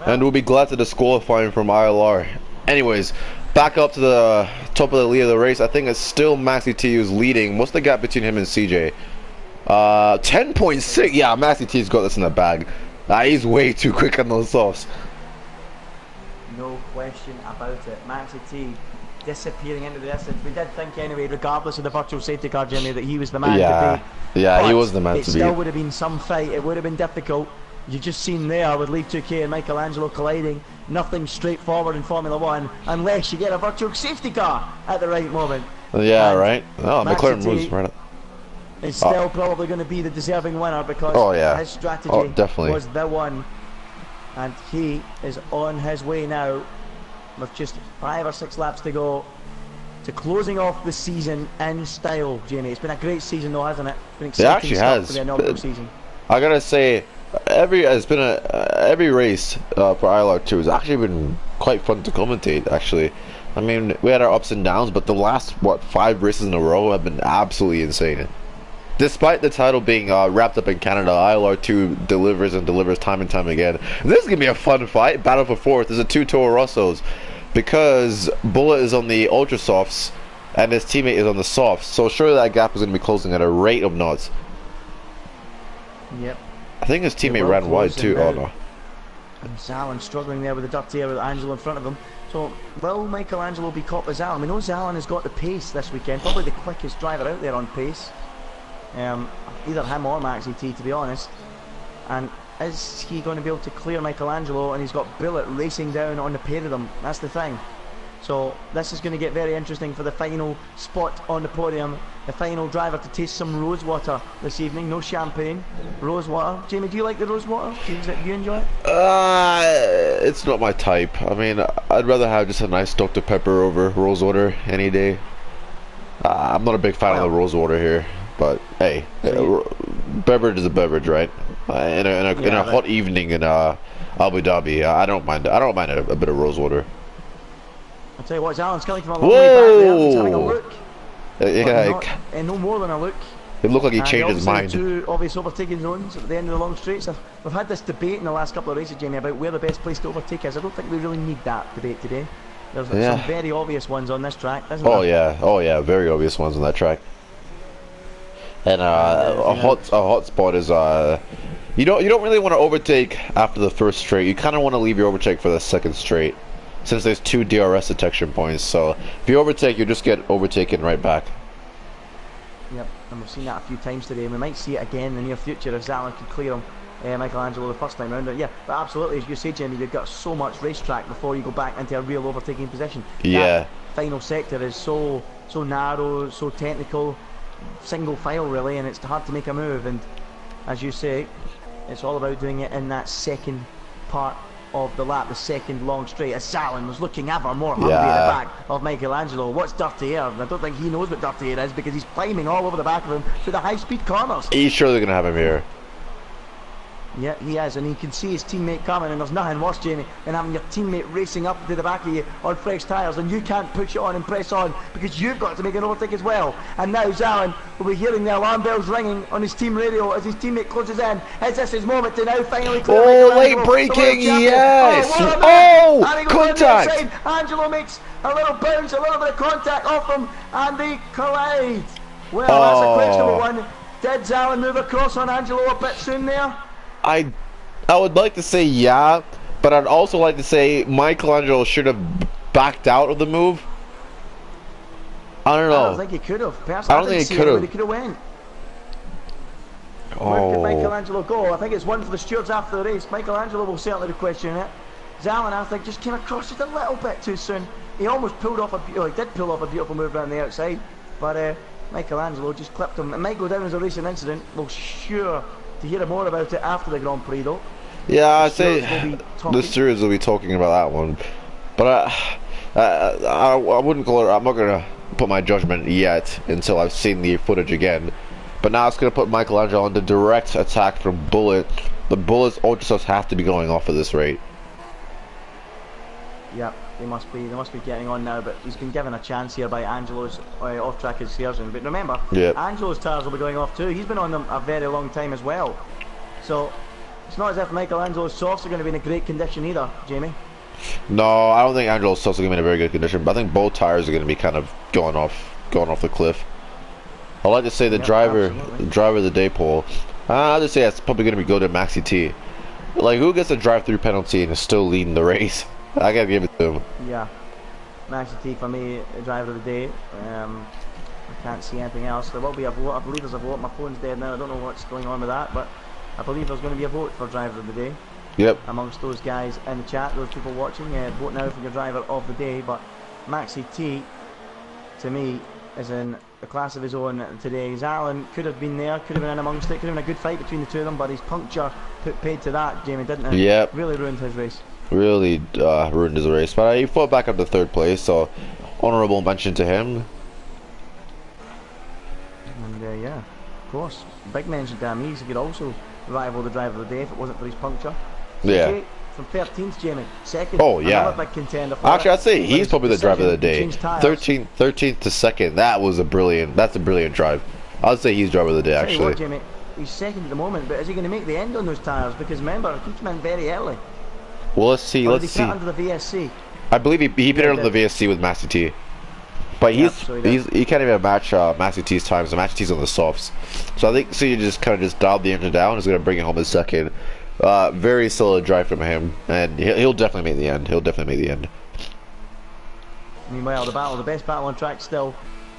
B: And we'll be glad to disqualify him from ILR. Anyways, back up to the top of the lead of the race. I think it's still Maxi T who's leading. What's the gap between him and CJ? 10.6. Yeah, Maxi T's got this in the bag. He's way too quick on those softs.
A: No question about it. Maxi T disappearing into the distance. We did think anyway, regardless of the virtual safety car, Jimmy, that he was the man to beat.
B: Yeah, he was the man to beat. It
A: still would have been some fight. It would have been difficult. You just seen there with Leave 2K and Michelangelo colliding. Nothing straightforward in Formula 1 unless you get a virtual safety car at the right moment.
B: Yeah, and right. Oh, McLaren moves right up.
A: Is still probably going to be the deserving winner because his strategy was the one. And he is on his way now with just 5 or 6 laps to go to closing off the season in style, Jamie. It's been a great season though, hasn't it? It's been exciting stuff for the inaugural season.
B: I gotta say, every race for ILR2 has actually been quite fun to commentate. Actually, I mean, we had our ups and downs, but the last 5 races in a row have been absolutely insane. Despite the title being wrapped up in Canada, ILR2 delivers and delivers time and time again. This is gonna be a fun fight. Battle for 4th. There's a 2 Toro Rossos because Bullet is on the ultra softs and his teammate is on the softs. So surely that gap is gonna be closing at a rate of knots.
A: Yep.
B: I think his teammate ran wide too. Oh no.
A: And Zalin struggling there with the dirty air with Angelo in front of him. So will Michelangelo be caught by Zalin? We know Zalin has got the pace this weekend, probably the quickest driver out there on pace. Either him or Max ET, to be honest. And is he going to be able to clear Michelangelo? And he's got Bullet racing down on the pair of them. That's the thing. So this is going to get very interesting for the final spot on the podium. The final driver to taste some rosewater this evening. No champagne, rosewater. Jamie, do you like the rosewater? Do you enjoy it?
B: It's not my type. I mean, I'd rather have just a nice Dr. Pepper over rosewater any day. I'm not a big fan of the rosewater here, but hey, beverage is a beverage, right? In a hot evening in Abu Dhabi, I don't mind. I don't mind a bit of rosewater.
A: I'll tell you what, Alan's coming from a long way back there. He's having a look.
B: Yeah,
A: no more than a look.
B: It looked like he changed his mind.
A: Two obvious overtaking zones at the end of the long straights. We've had this debate in the last couple of races, Jamie, about where the best place to overtake is. I don't think we really need that debate today. There's some very obvious ones on this track, isn't there?
B: Oh yeah, very obvious ones on that track. And a hot spot is you don't really want to overtake after the first straight. You kind of want to leave your overtake for the second straight, since there's 2 DRS detection points. So if you overtake, you just get overtaken right back.
A: Yep, and we've seen that a few times today, and we might see it again in the near future if Zalin can clear him, Michelangelo, the first time round. Yeah, but absolutely, as you say, Jimmy, you've got so much racetrack before you go back into a real overtaking position.
B: Yeah.
A: That final sector is so narrow, so technical, single file really, and it's hard to make a move. And as you say, it's all about doing it in that second part of the lap, the second long straight, as Zalin was looking ever more hungry at the back of Michelangelo. What's dirty air? I don't think he knows what dirty air is, because he's climbing all over the back of him through the high-speed corners.
B: He's surely going to have him here.
A: Yeah, he is, and he can see his teammate coming, and there's nothing worse, Jamie, than having your teammate racing up to the back of you on fresh tyres, and you can't push on and press on because you've got to make an overtake as well. And now Zalin will be hearing the alarm bells ringing on his team radio as his teammate closes in. Is this his moment to now finally clear
B: late braking, yes! Oh, contact!
A: Angelo makes a little bounce, a little bit of contact off him, and they collide. Well, that's a questionable one. Did Zalin move across on Angelo a bit soon there?
B: I would like to say yeah, but I'd also like to say Michelangelo should have backed out of the move. I don't know.
A: I don't think he could have. Personally,
B: I don't think he could have.
A: He could have went. Where could Michelangelo go? I think it's one for the stewards after the race. Michelangelo will certainly be questioning it. Zalin, I think, just came across just a little bit too soon. He almost pulled off he did pull off a beautiful move around the outside, but Michelangelo just clipped him. It might go down as a racing incident. We'll sure to hear more about it after the Grand Prix, though.
B: Yeah, I'd say the stewards will be talking about that one, but I wouldn't call it. I'm not gonna put my judgment yet until I've seen the footage again. But now it's gonna put Michelangelo under direct attack from Bullet. The Bullet's ultrasounds have to be going off at this rate.
A: Yeah, they must be getting on now, but he's been given a chance here by Angelo's off-track excursion. But remember, Angelo's tyres will be going off too. He's been on them a very long time as well. So it's not as if Michelangelo's softs are going to be in a great condition either, Jamie.
B: No, I don't think Angelo's softs are going to be in a very good condition, but I think both tyres are going to be kind of going off the cliff. I'd like to say the driver of the day poll. I'll just say it's probably going to be go to Maxi T. Like, who gets a drive-through penalty and is still leading the race? I gotta give it to him.
A: Yeah, Maxi T for me, driver of the day. I can't see anything else. There will be a vote. I believe there's a vote. My phone's dead now. I don't know what's going on with that, but I believe there's going to be a vote for driver of the day.
B: Yep.
A: Amongst those guys in the chat, those people watching, vote now for your driver of the day. But Maxi T, to me, is in a class of his own today. Zalin could have been there, could have been in amongst it, could have been a good fight between the two of them, but his puncture put paid to that, Jamie, didn't it?
B: Yep.
A: Really ruined his race.
B: Really ruined his race, but he fought back up to third place, so honourable mention to him.
A: And yeah, of course, big mention to him. He could also rival the driver of the day if it wasn't for his puncture.
B: Yeah.
A: From 13th, Jamie, second.
B: Oh yeah.
A: Another big contender for
B: Actually, I'd say he's probably the driver of the day.
A: 13th
B: to second. That's a brilliant drive. I'd say he's driver of the day actually.
A: Tell you what, Jamie, he's second at the moment, but is he going to make the end on those tyres? Because remember, he came in very early.
B: Well, let's see.
A: Or did he put under the VSC?
B: I believe he put it on the VSC with Master T. But
A: Yep, so
B: he can't even match Maxi T's time, so Maxi T's on the softs. So I think CJ just kind of just dialed the engine down. Is going to bring it home in second. Very solid drive from him, and he'll definitely make the end. He'll definitely make the end.
A: Meanwhile, the best battle on track still.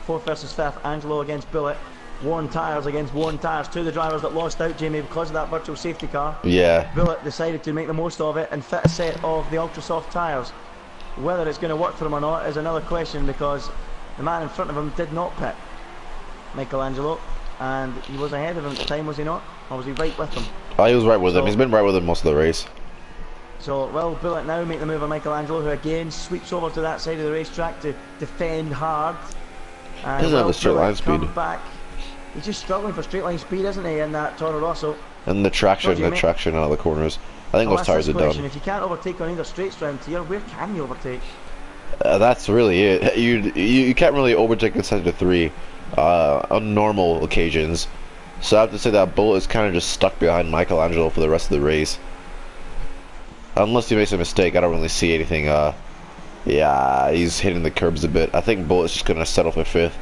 A: 4th versus 5th, Angelo against Bullet. Worn tyres against worn tyres. 2 of the drivers that lost out, Jamie, because of that virtual safety car.
B: Yeah.
A: Bullet decided to make the most of it and fit a set of the ultra soft tyres. Whether it's going to work for him or not is another question, because the man in front of him did not pit, Michelangelo, and he was ahead of him at the time, was he not? Or was he right with him?
B: Oh, he was right with him. He's been right with him most of the race.
A: So, will Bullet now make the move on Michelangelo, who again sweeps over to that side of the racetrack to defend hard. And
B: Doesn't have a straight line speed.
A: Back. He's just struggling for straight line speed, isn't he, in that Toro Rosso?
B: And the traction out of the corners. I think those tires are done.
A: If you can't overtake on either straights round here, where can you overtake?
B: That's really it. You can't really overtake in Sector 3 on normal occasions. So I have to say that Bullet is kind of just stuck behind Michelangelo for the rest of the race. Unless he makes a mistake, I don't really see anything. Yeah, he's hitting the curbs a bit. I think Bullet's just going to settle for 5th.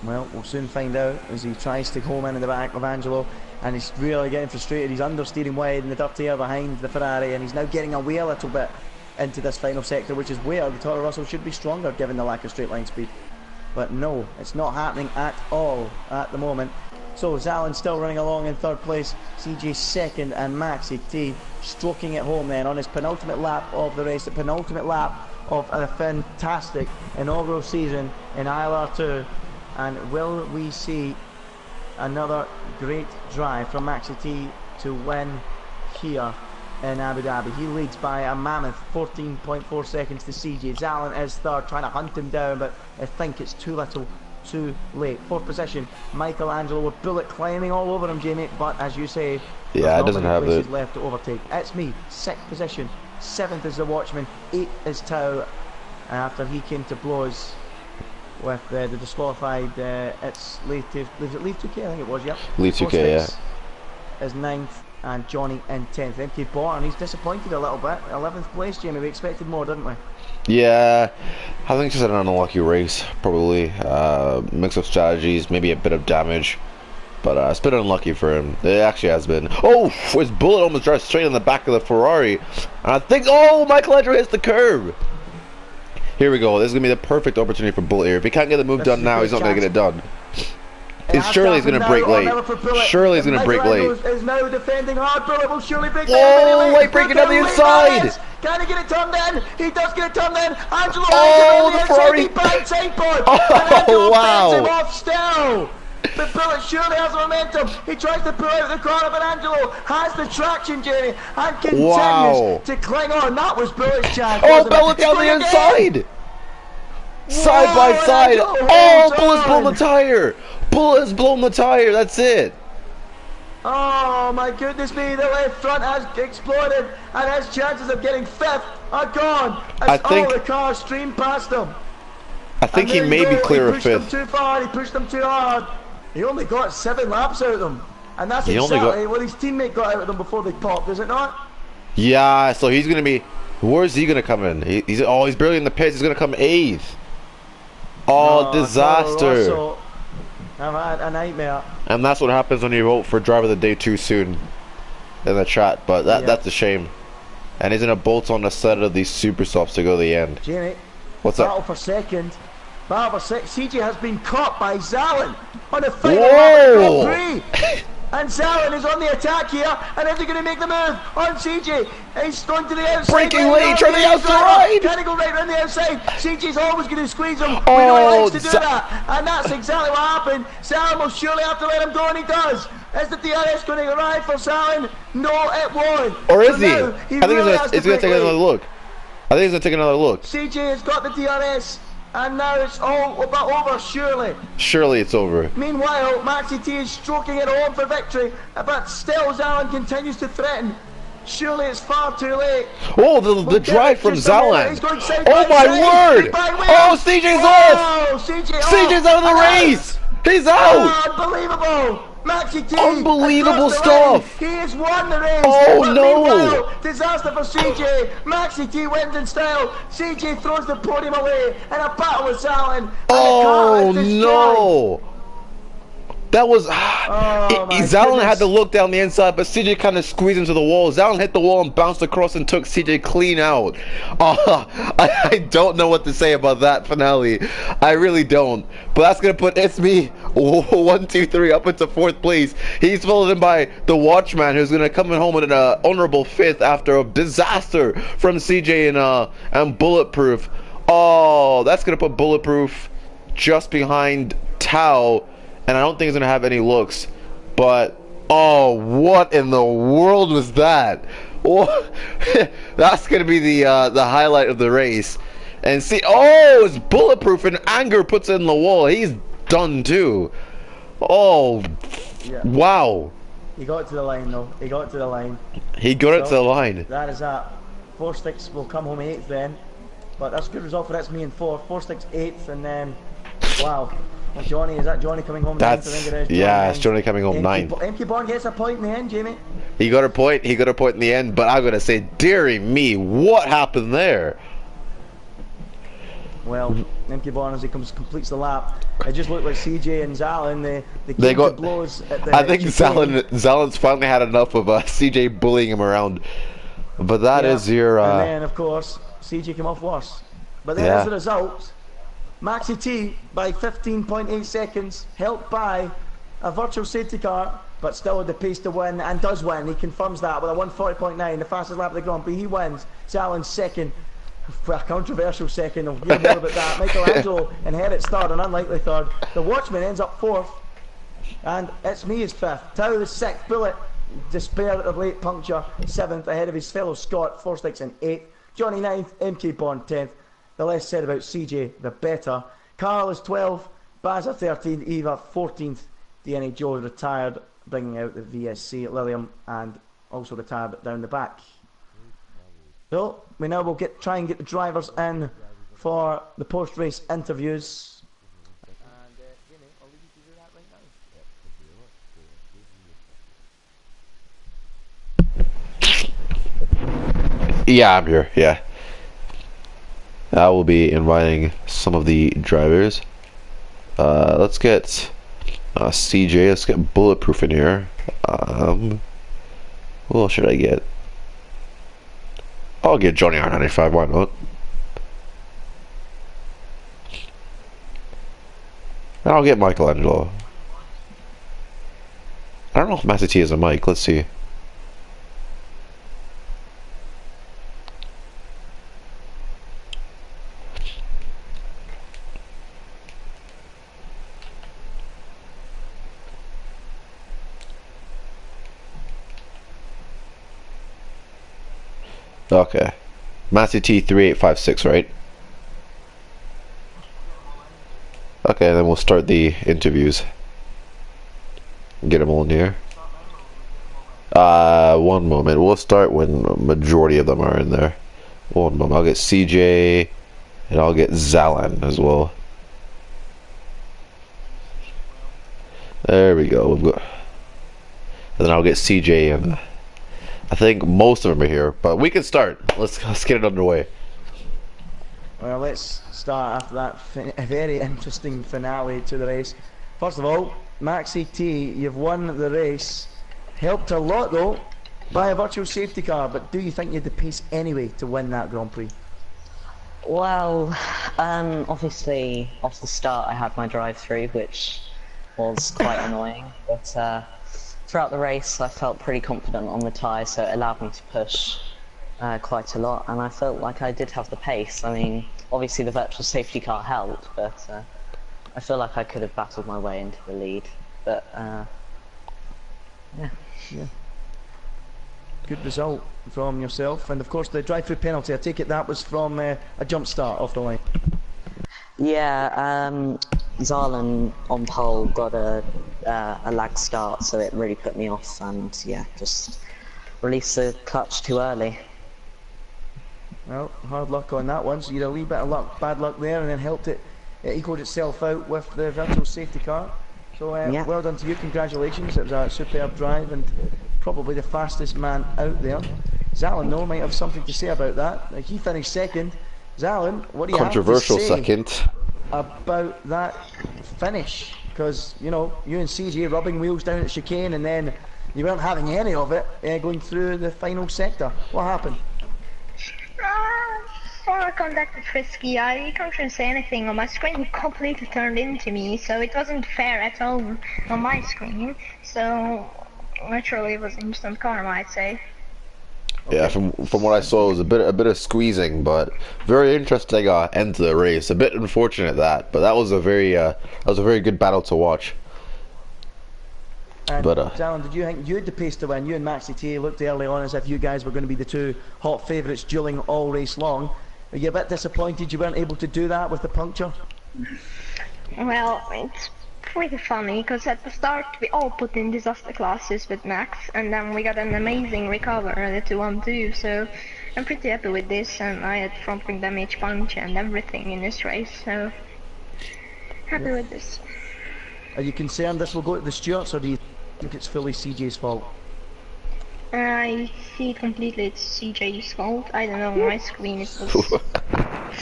A: Well, we'll soon find out as he tries to home in the back of Angelo, and he's really getting frustrated. He's understeering wide in the dirty air behind the Ferrari, and he's now getting away a little bit into this final sector, which is where the Toro Rosso should be stronger given the lack of straight line speed. But no, it's not happening at all at the moment. So Zalin still running along in 3rd place, CJ 2nd, and Maxi T stroking it home then on his penultimate lap of the race, the penultimate lap of a fantastic inaugural season in ILR2. And will we see another great drive from Maxi T to win here in Abu Dhabi? He leads by a mammoth 14.4 seconds to CJ. Zalin is 3rd, trying to hunt him down, but I think it's too little, too late. 4th position, Michelangelo with Bullet climbing all over him, Jamie, but as you say,
B: yeah, it doesn't have
A: places left to overtake. It's me, 6th position, 7th is the Watchman, 8th is Tau, after he came to blows with the disqualified, it's Leave 2K, I think it was, yep.
B: Leave 2K, yeah.
A: Is 9th, and Johnny in 10th. MK Born, he's disappointed a little bit. 11th place, Jamie, we expected more, didn't we?
B: Yeah, I think it's just an unlucky race, probably. Mix of strategies, maybe a bit of damage. But it's been unlucky for him. It actually has been. Oh, his Bullet almost drives straight on the back of the Ferrari. And I think, oh, Michelangelo hits the curb. Here we go. This is going to be the perfect opportunity for Bullet here. If he can't get the move done now, he's not going to get it done. Surely he's going to break late. Surely he's going to break late.
A: Is now defending hard. Bullet will surely break
B: late. Oh, late breaking on the inside.
A: Can he get it turned in? He does get it turned in. Angelo,
B: oh, the Ferrari.
A: Oh, wow. Him off still. But Bullet surely has the momentum. He tries to pull out the corner, but Angelo has the traction, Jerry, and continues to cling on. That was Bullet's chance.
B: Oh, Bullet down the inside. Side by side. Oh, Bullet's blown the tire. Bullet's blown the tire. That's it.
A: Oh my goodness me, the left front has exploded, and his chances of getting 5th are gone as all the cars stream past him.
B: I think he may be clear of 5th.
A: He pushed them too far, he pushed them too hard. He only got 7 laps out of them, and that's exactly what his teammate got out of them before they popped, is it not?
B: Yeah, so he's going to be, where's he going to come in? He's barely in the pits, he's going to come 8th. Oh, disaster.
A: I've had a nightmare.
B: And that's what happens when you vote for driver of the day too soon in the chat, but that's a shame. And he's going to bolt on the side of these super softs to go to the end.
A: Jamie,
B: what's
A: battle
B: up?
A: For second. Battle for second. CJ has been caught by Zalin on the final lap of Grand Prix. And Zalin is on the attack here, and is he going to make the move on CJ? He's going to the outside.
B: Breaking late, trying the outside.
A: Can he go right around the outside? CJ's always going to squeeze him. We know he likes to do that, and that's exactly what happened. Zalin will surely have to let him go, and he does. Is the DRS going to arrive for Zalin? No, it won't.
B: Or is he? I think he's going to take another look. I think he's going to take another look.
A: CJ has got the DRS. And now it's all about over, surely.
B: Surely it's over.
A: Meanwhile, Maxi T is stroking it home for victory, but still Zalin continues to threaten. Surely it's far too late.
B: Oh, the drive from Zalin. Oh my word! Oh, CJ's off!
A: CJ's
B: out of the race! He's out!
A: Unbelievable! Maxi T.
B: Unbelievable stuff.
A: He has won the race.
B: Oh,
A: but
B: no.
A: meanwhile, disaster for CJ. Maxi T wins in style. CJ throws the podium away in a battle with Zalin.
B: Oh no. That was Zalin had to look down the inside, but CJ kind of squeezed into the wall. Zalin hit the wall and bounced across and took CJ clean out. I don't know what to say about that finale. I really don't. But that's gonna put Ismi 1, 2, 3 up into 4th place. He's followed in by the Watchman, who's gonna come in home with an honorable 5th after a disaster from CJ and Bulletproof. Oh, that's gonna put Bulletproof just behind Tao. And I don't think he's gonna have any looks, but oh, what in the world was that? Oh, that's gonna be the highlight of the race. And see, oh, it's Bulletproof, and Anger puts it in the wall. He's done too. Oh, yeah. Wow.
A: He got it to the line though. He got it to the line.
B: He got it to the line.
A: That is that. 4 Sticks will come home 8th then, but that's a good result for that's me in 4th. 4 Sticks 8th, and then wow. Johnny, is that Johnny coming home 9th? I think it is.
B: Yeah, it's Johnny coming home 9th.
A: MK Born gets a point in the end, Jamie.
B: He got a point. He got a point in the end. But I'm gonna say, dearie me, what happened there?
A: Well, MK Born as he completes the lap, it just looked like CJ and Zalin. They got blows. At the
B: I think Zalin's finally had enough of CJ bullying him around. But that is your.
A: And then of course CJ came off worse. But then as a result. Maxi T by 15.8 seconds, helped by a virtual safety car, but still had the pace to win, and does win. He confirms that with a 1:40.9, the fastest lap of the Grand Prix. He wins. Zalin's second, a controversial second. I'll hear more about that. Michelangelo inherits 3rd, an unlikely 3rd. The Watchman ends up 4th, and it's me is 5th. Tao the 6th. Bullet, despair at the late puncture, 7th, ahead of his fellow Scott, 4 Sticks in 8th. Johnny 9th, MK Bond 10th. The less said about CJ, the better. Carl is 12th, Bazza 13th, Eva 14th. DNA Joe retired, bringing out the VSC at Lilium, and also retired down the back. So we now will try and get the drivers in for the post-race interviews. And Jamie, I'll leave you to do
B: that right now. Yeah, I'm here. Yeah. I will be inviting some of the drivers. Let's get CJ. Let's get Bulletproof in here. Who else should I get? I'll get Johnny R95. Why not? And I'll get Michelangelo. I don't know if Master T has a mic. Let's see. Okay. Massey T 3856, right? Okay, then we'll start the interviews. Get them all in here. One moment. We'll start when the majority of them are in there. One moment. I'll get CJ and I'll get Zalin as well. There we go. And then I'll get CJ and I think most of them are here, but we can start. Let's get it underway.
A: Well, let's start after that very interesting finale to the race. First of all, Maxi T, you've won the race. Helped a lot though by a virtual safety car, but do you think you had the pace anyway to win that Grand Prix?
C: Well, obviously off the start I had my drive-through, which was quite annoying, but throughout the race I felt pretty confident on the tyre, so it allowed me to push quite a lot, and I felt like I did have the pace. I mean, obviously the virtual safety car helped, but I feel like I could have battled my way into the lead, but yeah.
A: Good result from yourself, and of course the drive-through penalty, I take it that was from a jump start off the line.
C: Yeah, Zarlan on pole got a lag start, so it really put me off, and yeah, just released the clutch too early.
A: Well, hard luck on that one, so you had a wee bit of luck, bad luck there, and then helped it, it equalled itself out with the virtual safety car. So
C: Yeah.
A: well done to you, congratulations. It was a superb drive and probably the fastest man out there. Zalin, though, might have something to say about that. He finished second. Zalin, what do you have to
B: Controversial
A: say
B: second.
A: about that finish? Because, you know, you and CJ rubbing wheels down at chicane and then you weren't having any of it going through the final sector. What happened?
D: Well, conducted frisky. I can't really say anything. My screen completely turned into me, so it wasn't fair at all on my screen. So naturally, it was instant karma, I'd say.
A: Okay.
B: Yeah, from what I saw, it was a bit of squeezing, but very interesting end to the race. A bit unfortunate but that was a very good battle to watch.
A: And
B: But
A: Zalin, did you think you had the pace to win? You and Maxi T looked early on as if you guys were going to be the two hot favourites dueling all race long. Are you a bit disappointed you weren't able to do that with the puncture?
D: Well, it's pretty funny because at the start we all put in disaster classes with Max, and then we got an amazing recover at the 1-2. So I'm pretty happy with this, and I had front wing damage, punch, and everything in this race. So happy with this.
A: Are you concerned this will go to the Stewarts, or do you think it's fully CJ's fault?
D: I see it completely. It's CJ's fault. I don't know. On my screen it was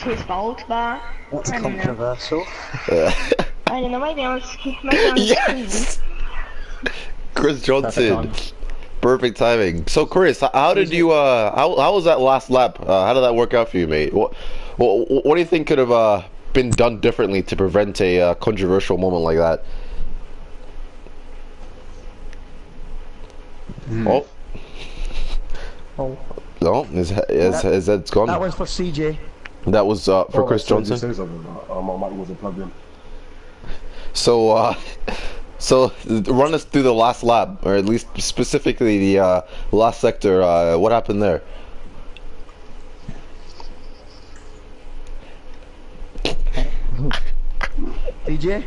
D: his fault, but
C: That's
D: I don't know.
C: controversial.
D: I don't know. Maybe on the
B: yes, Chris Johnson, perfect timing. So Chris, how did you how was that last lap? How did that work out for you, mate? What do you think could have been done differently to prevent a controversial moment like that? Oh.
C: Oh.
B: No, his head's gone.
A: That one's for CJ.
B: That was for Chris Johnson.
E: Say something. My mic wasn't plugged in.
B: So, so run us through the last lap, or at least specifically the last sector. What happened there?
A: DJ?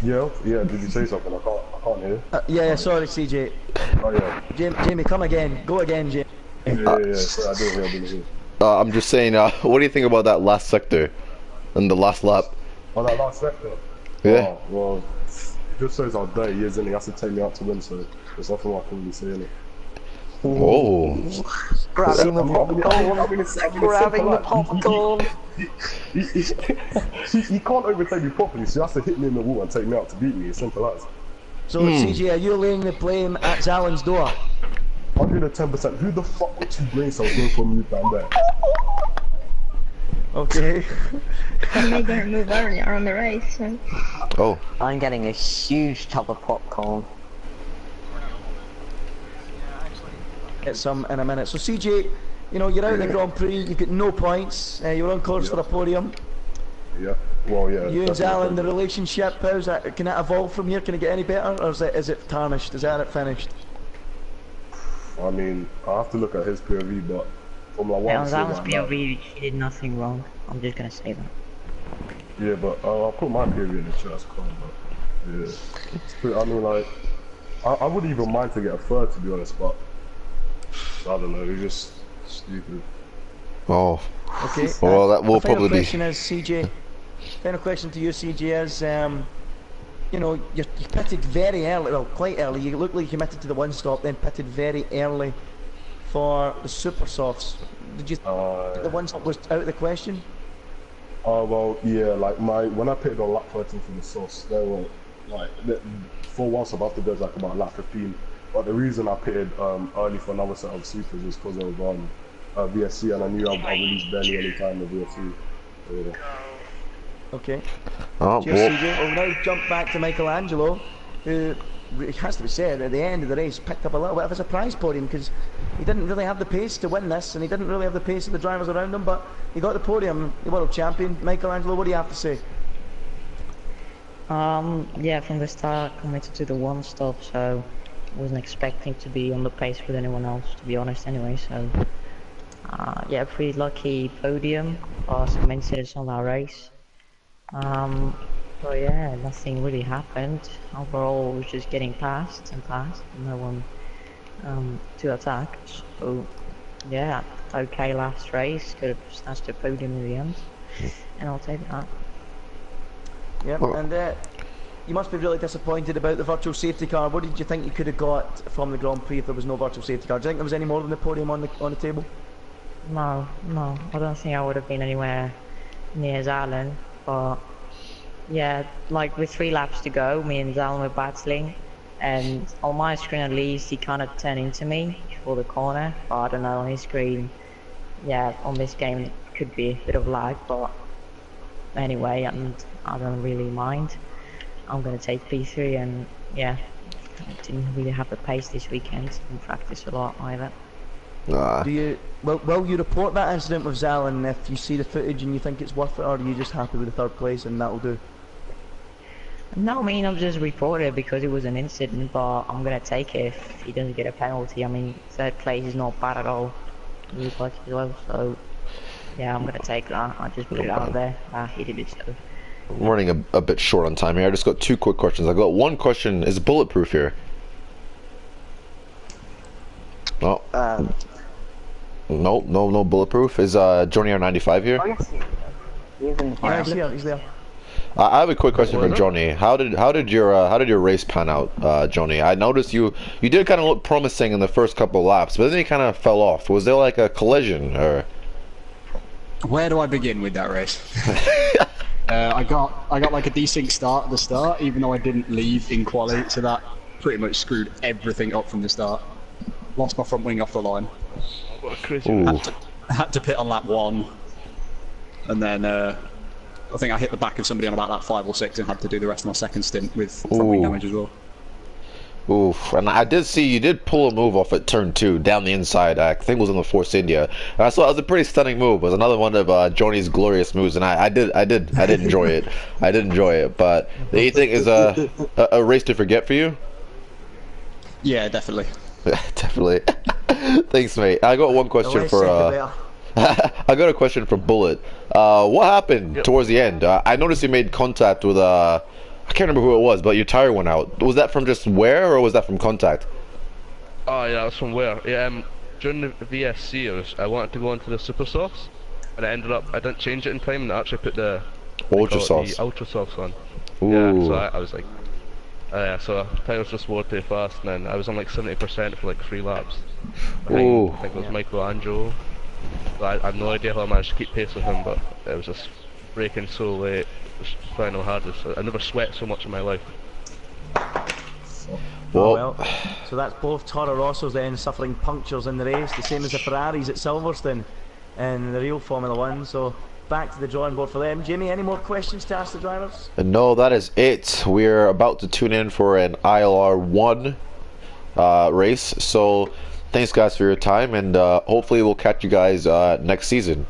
E: Yeah. Did you say something? I can't hear.
A: Yeah, sorry, CJ.
E: Oh yeah.
A: Jamie, come again. Go again, Jamie.
E: Yeah. Sorry, I didn't hear.
B: I'm just saying. What do you think about that last sector and the last lap?
E: Oh, that last sector.
B: Yeah.
E: Oh, well, just shows how dirty he is, and he has to take me out to win. So there's nothing I can really say in it.
B: Oh.
C: Grabbing the popcorn. Grabbing the popcorn.
E: He can't overtake me properly, so he has to hit me in the wall and take me out to beat me. It's simple as.
A: So, CJ, are you laying the blame at Zalin's door?
E: 110%. Who the fuck would you brain cells going for a move down there?
A: Okay.
D: I made that move earlier on the race. So.
B: Oh.
C: I'm getting a huge tub of popcorn.
A: Get some in a minute. So, CJ, you know, you're out in the Grand Prix, you've got no points, you're on course for a podium.
E: Yeah. Well, yeah.
A: You and Zalin, the relationship, how's that? Can it evolve from here? Can it get any better? Or is it tarnished? Is that it finished?
E: I mean, I have to look at his POV, but from like what
F: Yeah,
E: I'm
F: on
E: seeing
F: Zalin's
E: right now,
F: POV, she did nothing wrong. I'm just gonna say that.
E: yeah, but I'll put my POV in the chat as well, but yeah. It's pretty, I mean, like, I wouldn't even mind to get a third, to be honest, but I don't know, it's just stupid.
B: Oh.
A: Okay.
B: Well, that will
A: the final
B: probably be.
A: question is, CJ. Final question to you, CJ, is you know, you pitted very early, well, quite early. You looked like you committed to the one stop, then pitted very early for the super softs. Did you think the one stop was out of the question?
E: Well, yeah, like when I pitted on lap 13 for the sauce, they were like, for one stop after there's like about lap 15. But the reason I pitted early for another set of supers was because of VSC, and I knew I released barely any time with VSC. So, yeah.
A: Okay.
B: Oh,
A: Cheers,
B: well,
A: CJ. We'll now jump back to Michelangelo, who, it has to be said, at the end of the race picked up a little bit of a surprise podium because he didn't really have the pace to win this, and he didn't really have the pace of the drivers around him, but he got the podium, the world champion. Michelangelo, what do you have to say?
F: Yeah, from the start, I committed to the one stop, so wasn't expecting to be on the pace with anyone else, to be honest, anyway. So, yeah, pretty lucky podium. Some incidents on our race. So yeah, nothing really happened. Overall, it was just getting past and past, no one to attack. So yeah, okay last race, could have snatched a podium in the end, and I'll take that.
A: Yep,
B: Well-
A: and you must be really disappointed about the virtual safety car. What did you think you could have got from the Grand Prix if there was no virtual safety car? Do you think there was any more than the podium on the table?
F: No, I don't think I would have been anywhere near Zalen, but yeah, like with 3 laps to go, me and Zalen were battling, and on my screen at least he kind of turned into me for the corner, but I don't know, on his screen, yeah, on this game it could be a bit of lag, but anyway, and I don't really mind. I'm gonna take P3, and yeah, I didn't really have the pace this weekend, didn't practice a lot either.
A: Will you report that incident with Zalen if you see the footage and you think it's worth it, or are you just happy with the 3rd place and that'll do?
F: No, I mean, I've just reported it because it was an incident, but I'm gonna take it if he doesn't get a penalty. I mean, 3rd place is not bad at all. Really like as well, so yeah, I'm gonna take that. I just put it out there. He did it, so.
B: I'm running a bit short on time here. I just got 2 quick questions. I got one question. Is bulletproof here? No. No bulletproof. Is Johnny R95 here?
C: Oh yes, he's in the
A: Yeah, he's there.
B: I have a quick question for Johnny. How did your race pan out, Johnny? I noticed you did kind of look promising in the first couple of laps, but then you kind of fell off. Was there like a collision or?
G: Where do I begin with that race? I got like a decent start at the start, even though I didn't leave in quali, so that pretty much screwed everything up from the start. Lost my front wing off the line.
H: What a crazy.
G: Had to pit on lap 1, and then I think I hit the back of somebody on about lap 5 or 6 and had to do the rest of my second stint with front wing damage as well.
B: Oof, and I did see you did pull a move off at turn 2 down the inside. I think it was on the Force India. And I saw it was a pretty stunning move. It was another one of Johnny's glorious moves, and I did enjoy it. I did enjoy it. But do you think is a race to forget for you?
G: Yeah, definitely.
B: Definitely. Thanks, mate. I got one question for. I got a question for Bullet. What happened towards the end? I noticed you made contact with I can't remember who it was, but your tire went out. Was that from just wear, or was that from contact?
H: Oh yeah, that was from wear. Yeah, during the VSC, I wanted to go into the super sauce, and I ended up I didn't change it in time, and I actually put the
B: ultra sauce
H: on.
B: Ooh.
H: Yeah, so I was like, so tire was just wore too fast, and then I was on like 70% for like 3 laps. I think it was Michelangelo. So I have no idea how I managed to keep pace with him, but it was just braking so late. Just final hardest. I never sweat so much in my life.
A: Well, so that's both Toro Rossos then suffering punctures in the race, the same as the Ferraris at Silverstone in the real Formula 1. So back to the drawing board for them. Jamie, any more questions to ask the drivers?
B: No, that is it. We're about to tune in for an ILR 1 race. So thanks guys for your time, and hopefully we'll catch you guys next season.